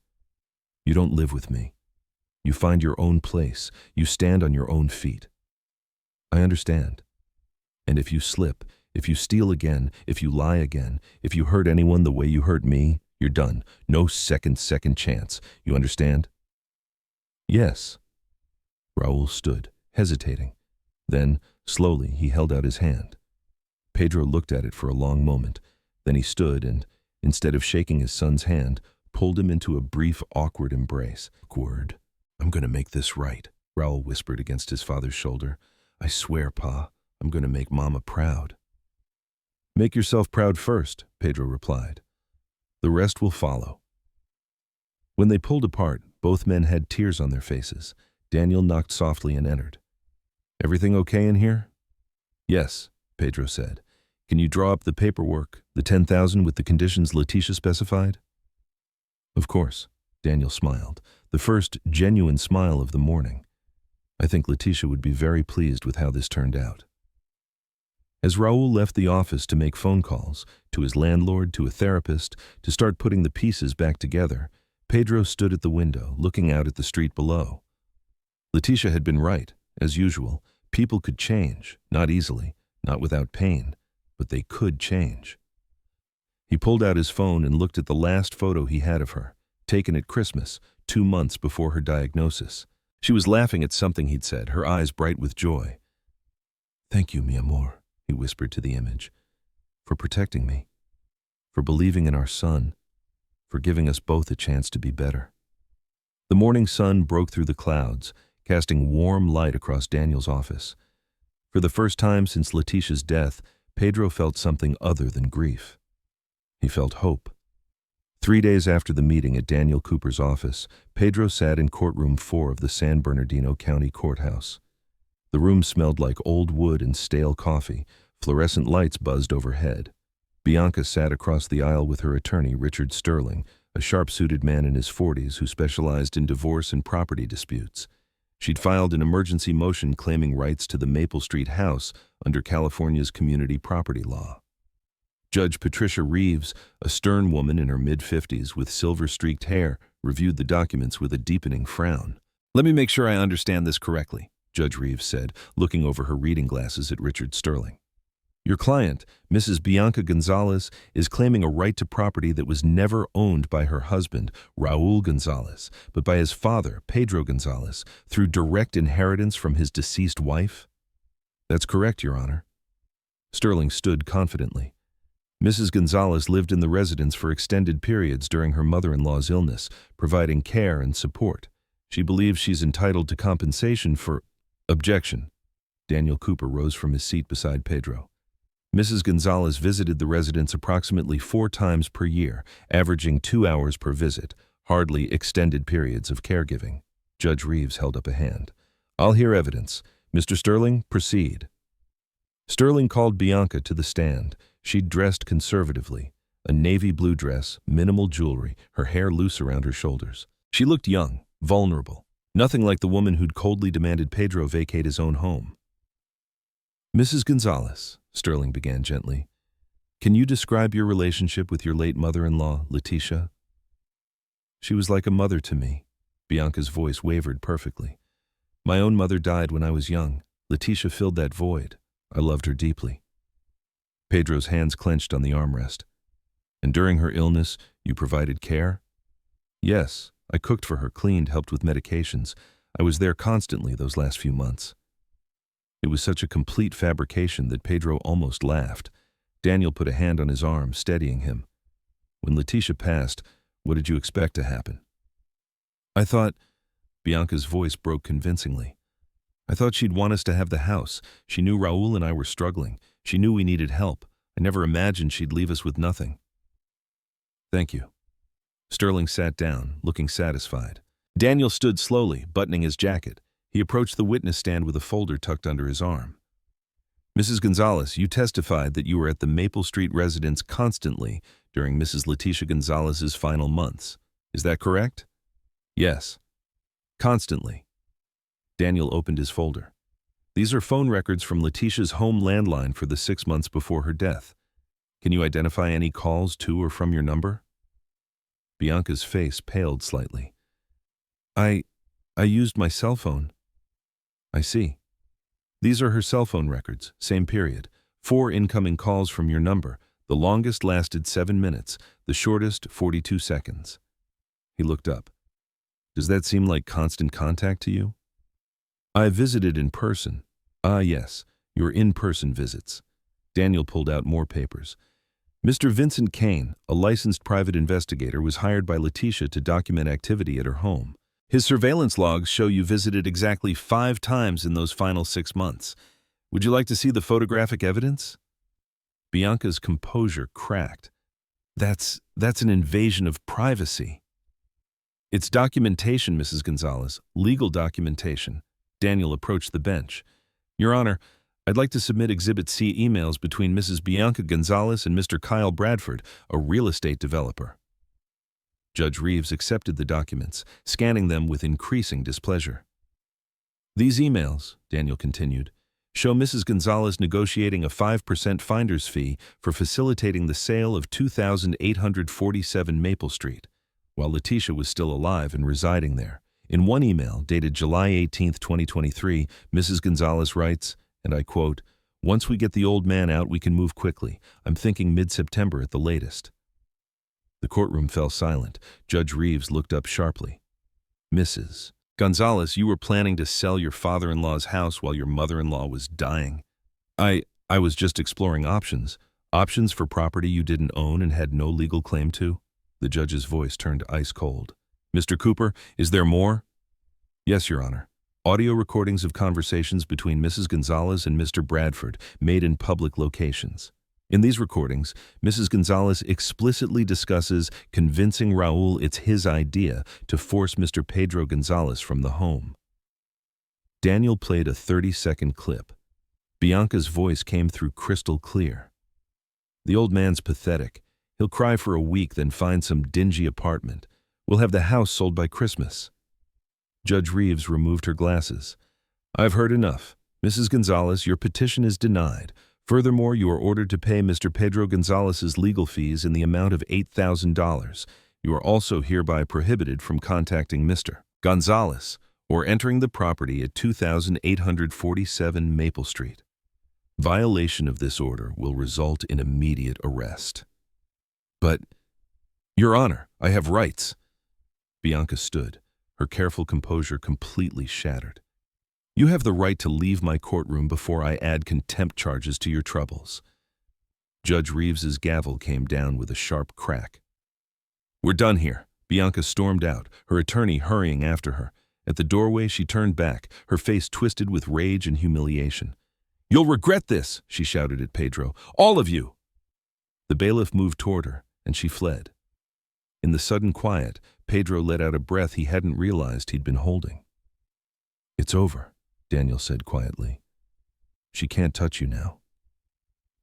"You don't live with me. You find your own place. You stand on your own feet. I understand. And if you slip, if you steal again, if you lie again, if you hurt anyone the way you hurt me, you're done. No second chance. You understand?" "Yes." Raul stood, hesitating. Then, slowly, he held out his hand. Pedro looked at it for a long moment. Then he stood and, instead of shaking his son's hand, pulled him into a brief, awkward embrace. "Awkward. I'm going to make this right," Raul whispered against his father's shoulder. "I swear, Pa, I'm going to make Mama proud." "Make yourself proud first," Pedro replied. "The rest will follow." When they pulled apart, both men had tears on their faces. Daniel knocked softly and entered. "Everything okay in here?" "Yes," Pedro said. "Can you draw up the paperwork, the 10,000 with the conditions Letitia specified?" "Of course," Daniel smiled, the first genuine smile of the morning. "I think Letitia would be very pleased with how this turned out." As Raul left the office to make phone calls, to his landlord, to a therapist, to start putting the pieces back together, Pedro stood at the window, looking out at the street below. Letitia had been right. As usual, people could change, not easily, not without pain, but they could change. He pulled out his phone and looked at the last photo he had of her, taken at Christmas, 2 months before her diagnosis. She was laughing at something he'd said, her eyes bright with joy. "Thank you, mi amor," he whispered to the image, "for protecting me, for believing in our son, for giving us both a chance to be better." The morning sun broke through the clouds, casting warm light across Daniel's office. For the first time since Letitia's death, Pedro felt something other than grief. He felt hope. 3 days after the meeting at Daniel Cooper's office, Pedro sat in courtroom 4 of the San Bernardino County Courthouse. The room smelled like old wood and stale coffee. Fluorescent lights buzzed overhead. Bianca sat across the aisle with her attorney, Richard Sterling, a sharp-suited man in his 40s who specialized in divorce and property disputes. She'd filed an emergency motion claiming rights to the Maple Street house under California's community property law. Judge Patricia Reeves, a stern woman in her mid-50s with silver-streaked hair, reviewed the documents with a deepening frown. "Let me make sure I understand this correctly," Judge Reeves said, looking over her reading glasses at Richard Sterling. "Your client, Mrs. Bianca Gonzalez, is claiming a right to property that was never owned by her husband, Raul Gonzalez, but by his father, Pedro Gonzalez, through direct inheritance from his deceased wife?" "That's correct, Your Honor." Sterling stood confidently. Mrs. Gonzalez lived in the residence for extended periods during her mother-in-law's illness, providing care and support. She believes she's entitled to compensation for— Objection. Daniel Cooper rose from his seat beside Pedro. Mrs. Gonzalez visited the residence approximately 4 times per year, averaging 2 hours per visit, hardly extended periods of caregiving. Judge Reeves held up a hand. "I'll hear evidence. Mr. Sterling, proceed." Sterling called Bianca to the stand. She'd dressed conservatively, a navy blue dress, minimal jewelry, her hair loose around her shoulders. She looked young, vulnerable, nothing like the woman who'd coldly demanded Pedro vacate his own home. "Mrs. Gonzalez," Sterling began gently, "can you describe your relationship with your late mother-in-law, Letitia?" "She was like a mother to me." Bianca's voice wavered perfectly. "My own mother died when I was young. Letitia filled that void. I loved her deeply." Pedro's hands clenched on the armrest. "And during her illness, you provided care?" "Yes, I cooked for her, cleaned, helped with medications. I was there constantly those last few months." It was such a complete fabrication that Pedro almost laughed. Daniel put a hand on his arm, steadying him. "When Letitia passed, what did you expect to happen?" "I thought—" Bianca's voice broke convincingly. "I thought she'd want us to have the house. She knew Raul and I were struggling. She knew we needed help. I never imagined she'd leave us with nothing." "Thank you." Sterling sat down, looking satisfied. Daniel stood slowly, buttoning his jacket. He approached the witness stand with a folder tucked under his arm. "Mrs. Gonzalez, you testified that you were at the Maple Street residence constantly during Mrs. Letitia Gonzalez's final months. Is that correct?" "Yes." "Constantly." Daniel opened his folder. "These are phone records from Letitia's home landline for the 6 months before her death. Can you identify any calls to or from your number?" Bianca's face paled slightly. I used my cell phone." "I see. These are her cell phone records, same period. 4 incoming calls from your number. The longest lasted 7 minutes, the shortest 42 seconds. He looked up. "Does that seem like constant contact to you?" "I visited in person." "Ah, yes, your in-person visits." Daniel pulled out more papers. "Mr. Vincent Kane, a licensed private investigator, was hired by Letitia to document activity at her home. His surveillance logs show you visited exactly 5 times in those final 6 months. Would you like to see the photographic evidence?" Bianca's composure cracked. That's an invasion of privacy." "It's documentation, Mrs. Gonzalez, legal documentation." Daniel approached the bench. "Your Honor, I'd like to submit Exhibit C emails between Mrs. Bianca Gonzalez and Mr. Kyle Bradford, a real estate developer." Judge Reeves accepted the documents, scanning them with increasing displeasure. "These emails," Daniel continued, "show Mrs. Gonzalez negotiating a 5% finder's fee for facilitating the sale of 2847 Maple Street, while Letitia was still alive and residing there. In one email, dated July 18, 2023, Mrs. Gonzalez writes, and I quote, 'Once we get the old man out, we can move quickly. I'm thinking mid-September at the latest.'" The courtroom fell silent. Judge Reeves looked up sharply. "Mrs. Gonzalez, you were planning to sell your father-in-law's house while your mother-in-law was dying." I was just exploring options. Options for property you didn't own and had no legal claim to." The judge's voice turned ice cold. "Mr. Cooper, is there more?" "Yes, Your Honor. Audio recordings of conversations between Mrs. Gonzalez and Mr. Bradford, made in public locations. In these recordings, Mrs. Gonzalez explicitly discusses convincing Raul it's his idea to force Mr. Pedro Gonzalez from the home." Daniel played a 30-second clip. Bianca's voice came through crystal clear. "The old man's pathetic. He'll cry for a week, then find some dingy apartment. We'll have the house sold by Christmas." Judge Reeves removed her glasses. I've heard enough. Mrs. Gonzalez, your petition is denied. Furthermore, you are ordered to pay Mr. Pedro Gonzalez's legal fees in the amount of $8,000. You are also hereby prohibited from contacting Mr. Gonzalez or entering the property at 2847 Maple Street. Violation of this order will result in immediate arrest. But, Your Honor, I have rights. Bianca stood, her careful composure completely shattered. You have the right to leave my courtroom before I add contempt charges to your troubles. Judge Reeves's gavel came down with a sharp crack. We're done here. Bianca stormed out, her attorney hurrying after her. At the doorway, she turned back, her face twisted with rage and humiliation. You'll regret this, she shouted at Pedro. All of you! The bailiff moved toward her, and she fled. In the sudden quiet, Pedro let out a breath he hadn't realized he'd been holding. It's over, Daniel said quietly. She can't touch you now.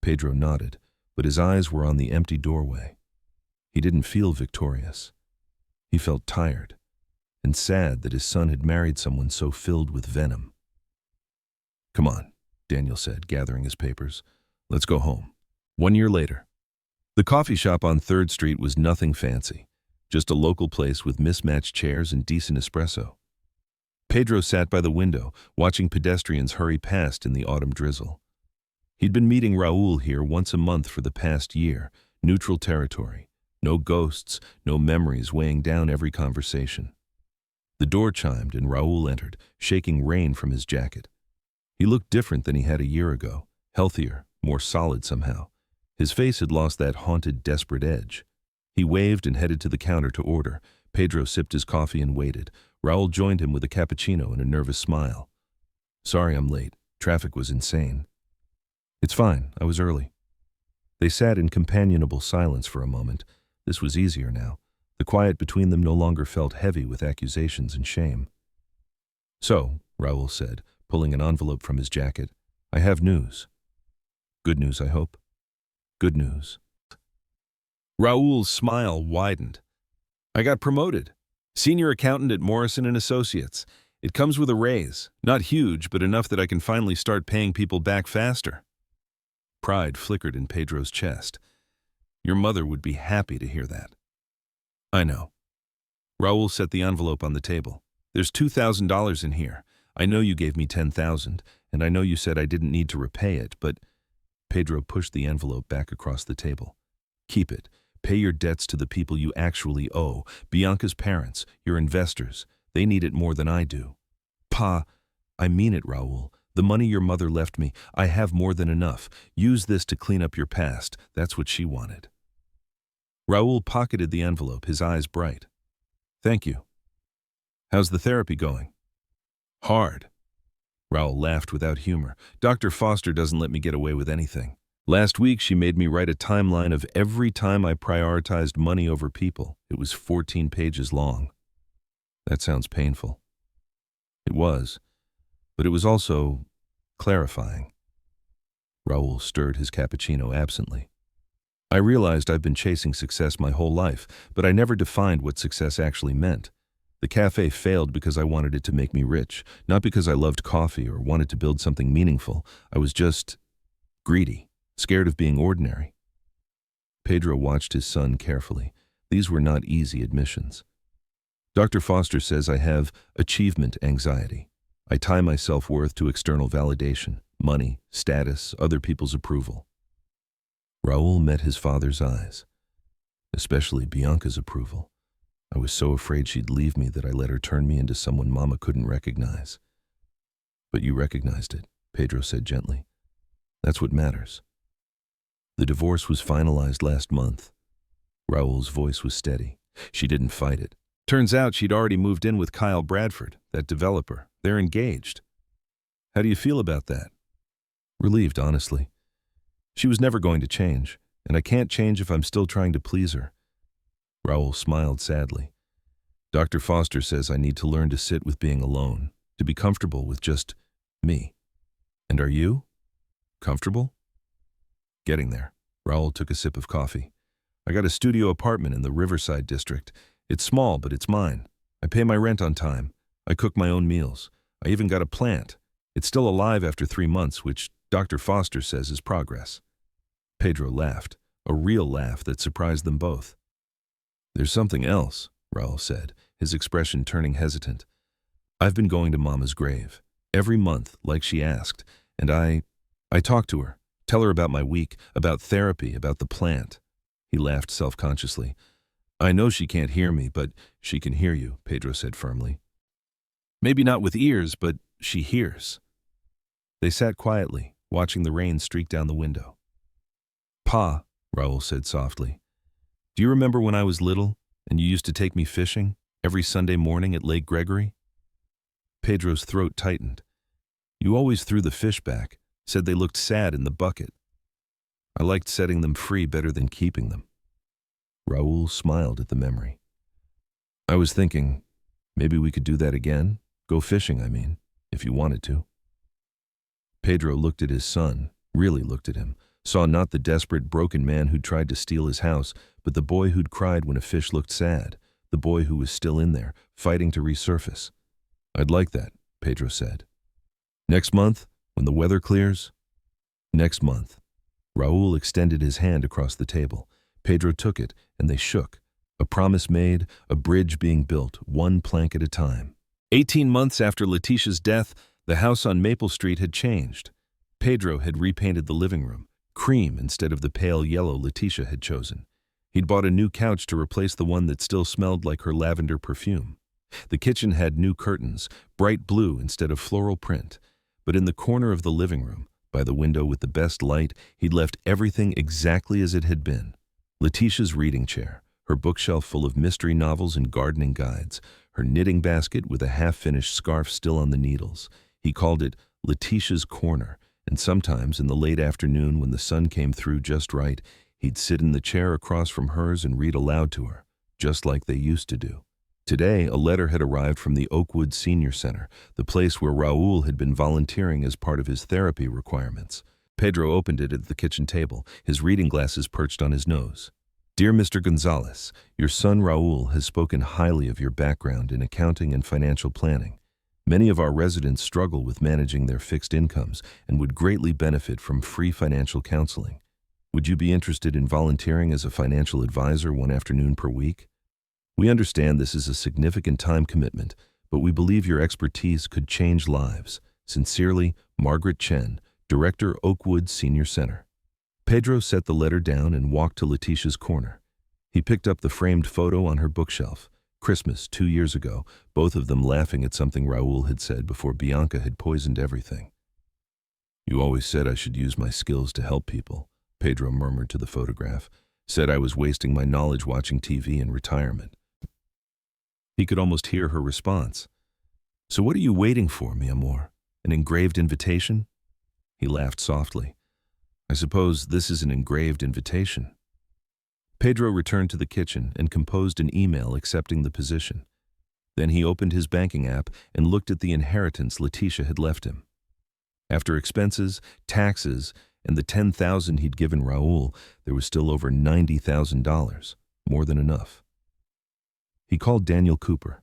Pedro nodded, but his eyes were on the empty doorway. He didn't feel victorious. He felt tired and sad that his son had married someone so filled with venom. Come on, Daniel said, gathering his papers. Let's go home. 1 year later. The coffee shop on 3rd Street was nothing fancy, just a local place with mismatched chairs and decent espresso. Pedro sat by the window, watching pedestrians hurry past in the autumn drizzle. He'd been meeting Raul here once a month for the past year, neutral territory. No ghosts, no memories weighing down every conversation. The door chimed and Raul entered, shaking rain from his jacket. He looked different than he had a year ago, healthier, more solid somehow. His face had lost that haunted, desperate edge. He waved and headed to the counter to order. Pedro sipped his coffee and waited. Raul joined him with a cappuccino and a nervous smile. Sorry I'm late. Traffic was insane. It's fine. I was early. They sat in companionable silence for a moment. This was easier now. The quiet between them no longer felt heavy with accusations and shame. So, Raul said, pulling an envelope from his jacket, I have news. Good news, I hope. Good news. Raul's smile widened. I got promoted. Senior accountant at Morrison & Associates. It comes with a raise. Not huge, but enough that I can finally start paying people back faster. Pride flickered in Pedro's chest. Your mother would be happy to hear that. I know. Raul set the envelope on the table. There's $2,000 in here. I know you gave me $10,000, and I know you said I didn't need to repay it, but Pedro pushed the envelope back across the table. Keep it. Pay your debts to the people you actually owe, Bianca's parents, your investors. They need it more than I do. Pa, I mean it, Raul. The money your mother left me, I have more than enough. Use this to clean up your past. That's what she wanted. Raul pocketed the envelope, his eyes bright. Thank you. How's the therapy going? Hard. Raul laughed without humor. Dr. Foster doesn't let me get away with anything. Last week, she made me write a timeline of every time I prioritized money over people. It was 14 pages long. That sounds painful. It was, but it was also clarifying. Raul stirred his cappuccino absently. I realized I've been chasing success my whole life, but I never defined what success actually meant. The cafe failed because I wanted it to make me rich, not because I loved coffee or wanted to build something meaningful. I was just greedy, scared of being ordinary. Pedro watched his son carefully. These were not easy admissions. Dr. Foster says I have achievement anxiety. I tie my self-worth to external validation, money, status, other people's approval. Raul met his father's eyes, especially Bianca's approval. I was so afraid she'd leave me that I let her turn me into someone Mama couldn't recognize. But you recognized it, Pedro said gently. That's what matters. The divorce was finalized last month. Raul's voice was steady. She didn't fight it. Turns out she'd already moved in with Kyle Bradford, that developer. They're engaged. How do you feel about that? Relieved, honestly. She was never going to change, and I can't change if I'm still trying to please her. Raul smiled sadly. Dr. Foster says I need to learn to sit with being alone, to be comfortable with just me. And are you? Comfortable? Getting there. Raul took a sip of coffee. I got a studio apartment in the Riverside district. It's small, but it's mine. I pay my rent on time. I cook my own meals. I even got a plant. It's still alive after 3 months, which Dr. Foster says is progress." Pedro laughed, a real laugh that surprised them both. "There's something else," Raul said, his expression turning hesitant. "I've been going to Mama's grave, every month, like she asked, and I talk to her, tell her about my week, about therapy, about the plant." He laughed self-consciously. "I know she can't hear me, but she can hear you," Pedro said firmly. "Maybe not with ears, but she hears." They sat quietly, watching the rain streak down the window. "Pa," Raul said softly, "do you remember when I was little and you used to take me fishing every Sunday morning at Lake Gregory?" Pedro's throat tightened. "You always threw the fish back, said they looked sad in the bucket. I liked setting them free better than keeping them." Raul smiled at the memory. "I was thinking, maybe we could do that again. Go fishing, I mean, if you wanted to." Pedro looked at his son, really looked at him, saw not the desperate, broken man who'd tried to steal his house, but the boy who'd cried when a fish looked sad, the boy who was still in there, fighting to resurface. "I'd like that," Pedro said. "Next month, when the weather clears?" "Next month." Raul extended his hand across the table. Pedro took it, and they shook. A promise made, a bridge being built, one plank at a time. 18 months after Letitia's death, the house on Maple Street had changed. Pedro had repainted the living room, cream instead of the pale yellow Letitia had chosen. He'd bought a new couch to replace the one that still smelled like her lavender perfume. The kitchen had new curtains, bright blue instead of floral print. But in the corner of the living room, by the window with the best light, he'd left everything exactly as it had been. Letitia's reading chair, her bookshelf full of mystery novels and gardening guides, her knitting basket with a half-finished scarf still on the needles. He called it Letitia's Corner, and sometimes in the late afternoon when the sun came through just right, he'd sit in the chair across from hers and read aloud to her, just like they used to do. Today, a letter had arrived from the Oakwood Senior Center, the place where Raul had been volunteering as part of his therapy requirements. Pedro opened it at the kitchen table, his reading glasses perched on his nose. "Dear Mr. Gonzalez, your son Raul has spoken highly of your background in accounting and financial planning. Many of our residents struggle with managing their fixed incomes and would greatly benefit from free financial counseling. Would you be interested in volunteering as a financial advisor one afternoon per week? We understand this is a significant time commitment, but we believe your expertise could change lives. Sincerely, Margaret Chen, Director, Oakwood Senior Center." Pedro set the letter down and walked to Letitia's corner. He picked up the framed photo on her bookshelf. Christmas, 2 years ago, both of them laughing at something Raul had said before Bianca had poisoned everything. "You always said I should use my skills to help people," Pedro murmured to the photograph. "Said I was wasting my knowledge watching TV in retirement." He could almost hear her response. "So what are you waiting for, mi amor? An engraved invitation?" He laughed softly. "I suppose this is an engraved invitation." Pedro returned to the kitchen and composed an email accepting the position. Then he opened his banking app and looked at the inheritance Letitia had left him. After expenses, taxes, and the $10,000 he'd given Raul, there was still over $90,000, more than enough. He called Daniel Cooper.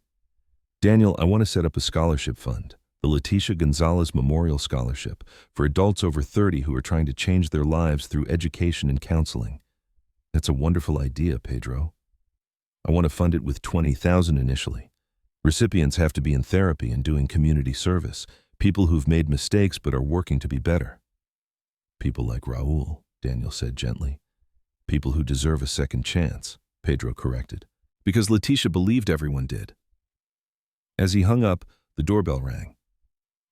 "Daniel, I want to set up a scholarship fund, the Letitia Gonzalez Memorial Scholarship, for adults over 30 who are trying to change their lives through education and counseling." "That's a wonderful idea, Pedro. I want to fund it with $20,000 initially. Recipients have to be in therapy and doing community service, people who've made mistakes but are working to be better." "People like Raul," Daniel said gently. "People who deserve a second chance," Pedro corrected, because Letitia believed everyone did. As he hung up, the doorbell rang.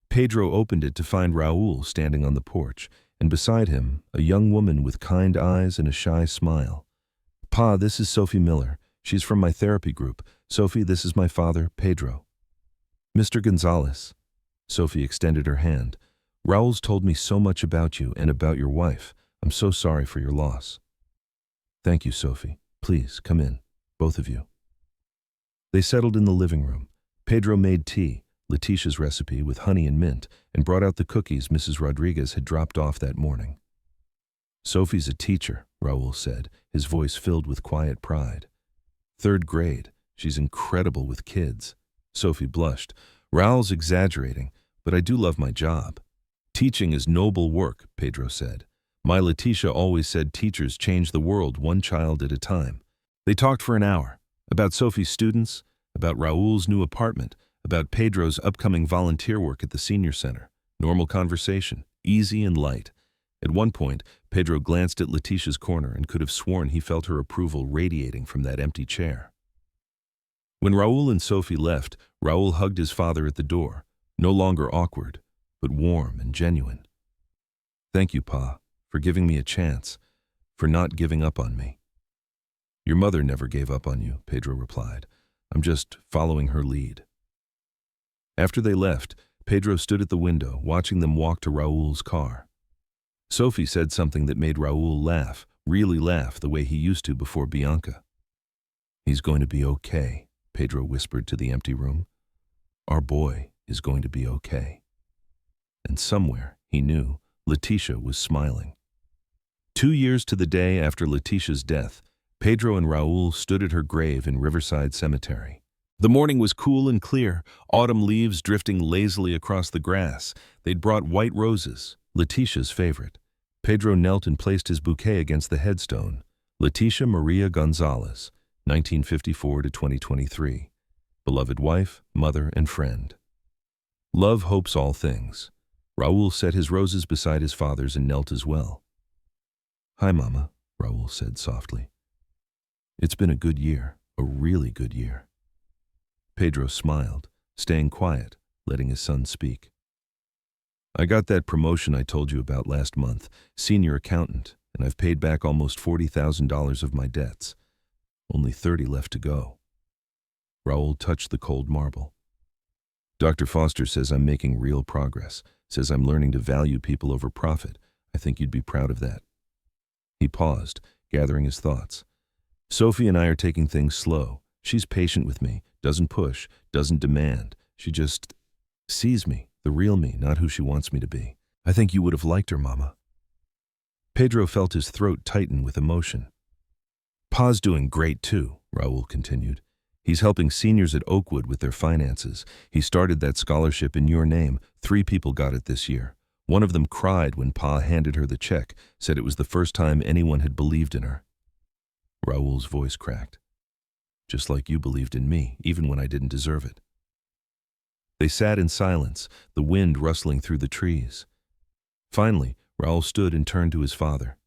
Pedro opened it to find Raul standing on the porch, and beside him, a young woman with kind eyes and a shy smile. "Pa, this is Sophie Miller. She's from my therapy group. Sophie, this is my father, Pedro." "Mr. Gonzalez." Sophie extended her hand. "Raul's told me so much about you and about your wife. I'm so sorry for your loss." "Thank you, Sophie. Please, come in, both of you." They settled in the living room. Pedro made tea, Letitia's recipe with honey and mint, and brought out the cookies Mrs. Rodriguez had dropped off that morning. "Sophie's a teacher," Raul said, his voice filled with quiet pride. "3rd grade. She's incredible with kids." Sophie blushed. Raul's exaggerating, but I do love my job. Teaching is noble work, Pedro said. My Leticia always said teachers change the world one child at a time. They talked for an hour, about Sophie's students, about Raul's new apartment, about Pedro's upcoming volunteer work at the senior center. Normal conversation, easy and light. At one point, Pedro glanced at Leticia's corner and could have sworn he felt her approval radiating from that empty chair. When Raul and Sophie left, Raul hugged his father at the door, no longer awkward, but warm and genuine. Thank you, Pa, for giving me a chance, for not giving up on me. Your mother never gave up on you, Pedro replied. I'm just following her lead. After they left, Pedro stood at the window, watching them walk to Raul's car. Sophie said something that made Raul laugh, really laugh the way he used to before Bianca. He's going to be okay, Pedro whispered to the empty room. Our boy is going to be okay. And somewhere, he knew, Leticia was smiling. 2 years to the day after Leticia's death, Pedro and Raul stood at her grave in Riverside Cemetery. The morning was cool and clear, autumn leaves drifting lazily across the grass. They'd brought white roses, Leticia's favorite. Pedro knelt and placed his bouquet against the headstone. Leticia Maria Gonzalez, 1954 to 2023. Beloved wife, mother, and friend. Love hopes all things. Raul set his roses beside his father's and knelt as well. Hi, Mama, Raul said softly. It's been a good year, a really good year. Pedro smiled, staying quiet, letting his son speak. I got that promotion I told you about last month, senior accountant, and I've paid back almost $40,000 of my debts. Only 30 left to go. Raul touched the cold marble. Dr. Foster says I'm making real progress, says I'm learning to value people over profit. I think you'd be proud of that. He paused, gathering his thoughts. Sophie and I are taking things slow. She's patient with me, doesn't push, doesn't demand. She just sees me, the real me, not who she wants me to be. I think you would have liked her, Mama. Pedro felt his throat tighten with emotion. Pa's doing great too, Raul continued. He's helping seniors at Oakwood with their finances. He started that scholarship in your name. 3 people got it this year. One of them cried when Pa handed her the check, said it was the first time anyone had believed in her. Raul's voice cracked. Just like you believed in me, even when I didn't deserve it. They sat in silence, the wind rustling through the trees. Finally, Raul stood and turned to his father.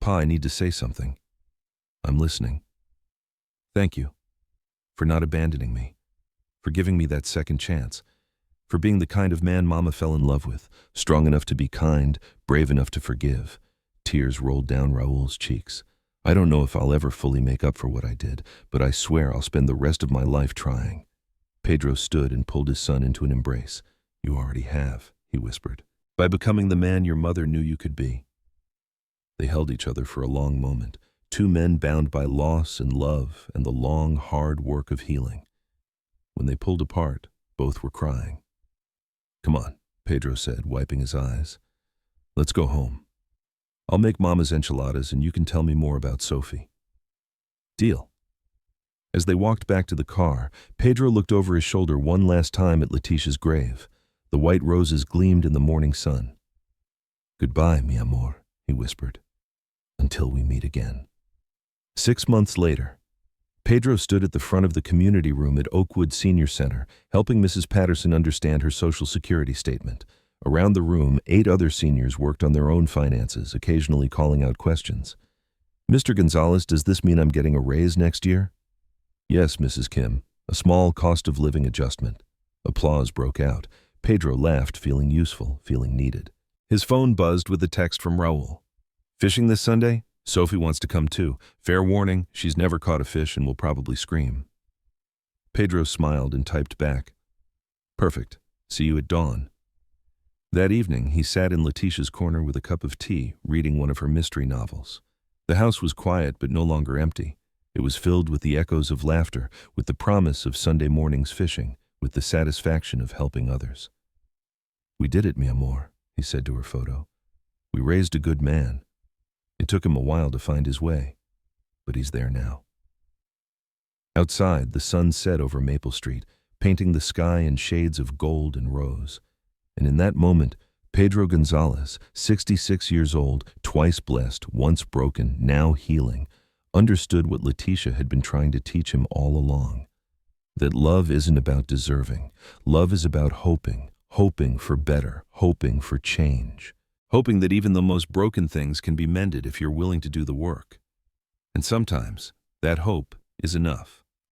Pa, I need to say something. I'm listening. Thank you for not abandoning me, for giving me that second chance, for being the kind of man Mama fell in love with, strong enough to be kind, brave enough to forgive. Tears rolled down Raul's cheeks. I don't know if I'll ever fully make up for what I did, but I swear I'll spend the rest of my life trying. Pedro stood and pulled his son into an embrace. You already have, he whispered, by becoming the man your mother knew you could be. They held each other for a long moment, 2 men bound by loss and love and the long, hard work of healing. When they pulled apart, both were crying. Come on, Pedro said, wiping his eyes. Let's go home. I'll make Mama's enchiladas and you can tell me more about Sophie. Deal. As they walked back to the car, Pedro looked over his shoulder one last time at Leticia's grave. The white roses gleamed in the morning sun. Goodbye, mi amor, he whispered. Until we meet again. 6 months later, Pedro stood at the front of the community room at Oakwood Senior Center, helping Mrs. Patterson understand her Social Security statement. Around the room, 8 other seniors worked on their own finances, occasionally calling out questions. Mr. Gonzalez, does this mean I'm getting a raise next year? Yes, Mrs. Kim, a small cost of living adjustment. Applause broke out. Pedro laughed, feeling useful, feeling needed. His phone buzzed with a text from Raul. Fishing this Sunday? Sophie wants to come too. Fair warning, she's never caught a fish and will probably scream. Pedro smiled and typed back. Perfect. See you at dawn. That evening, he sat in Leticia's corner with a cup of tea, reading one of her mystery novels. The house was quiet but no longer empty. It was filled with the echoes of laughter, with the promise of Sunday morning's fishing, with the satisfaction of helping others. We did it, mi amor, he said to her photo. We raised a good man. It took him a while to find his way, but he's there now. Outside, the sun set over Maple Street. painting the sky in shades of gold and rose. And in that moment, Pedro Gonzalez, 66 years old, twice blessed, once broken, now healing, understood what Letitia had been trying to teach him all along. That love isn't about deserving. Love is about hoping, hoping for better, hoping for change. Hoping that even the most broken things can be mended if you're willing to do the work. And sometimes, that hope is enough.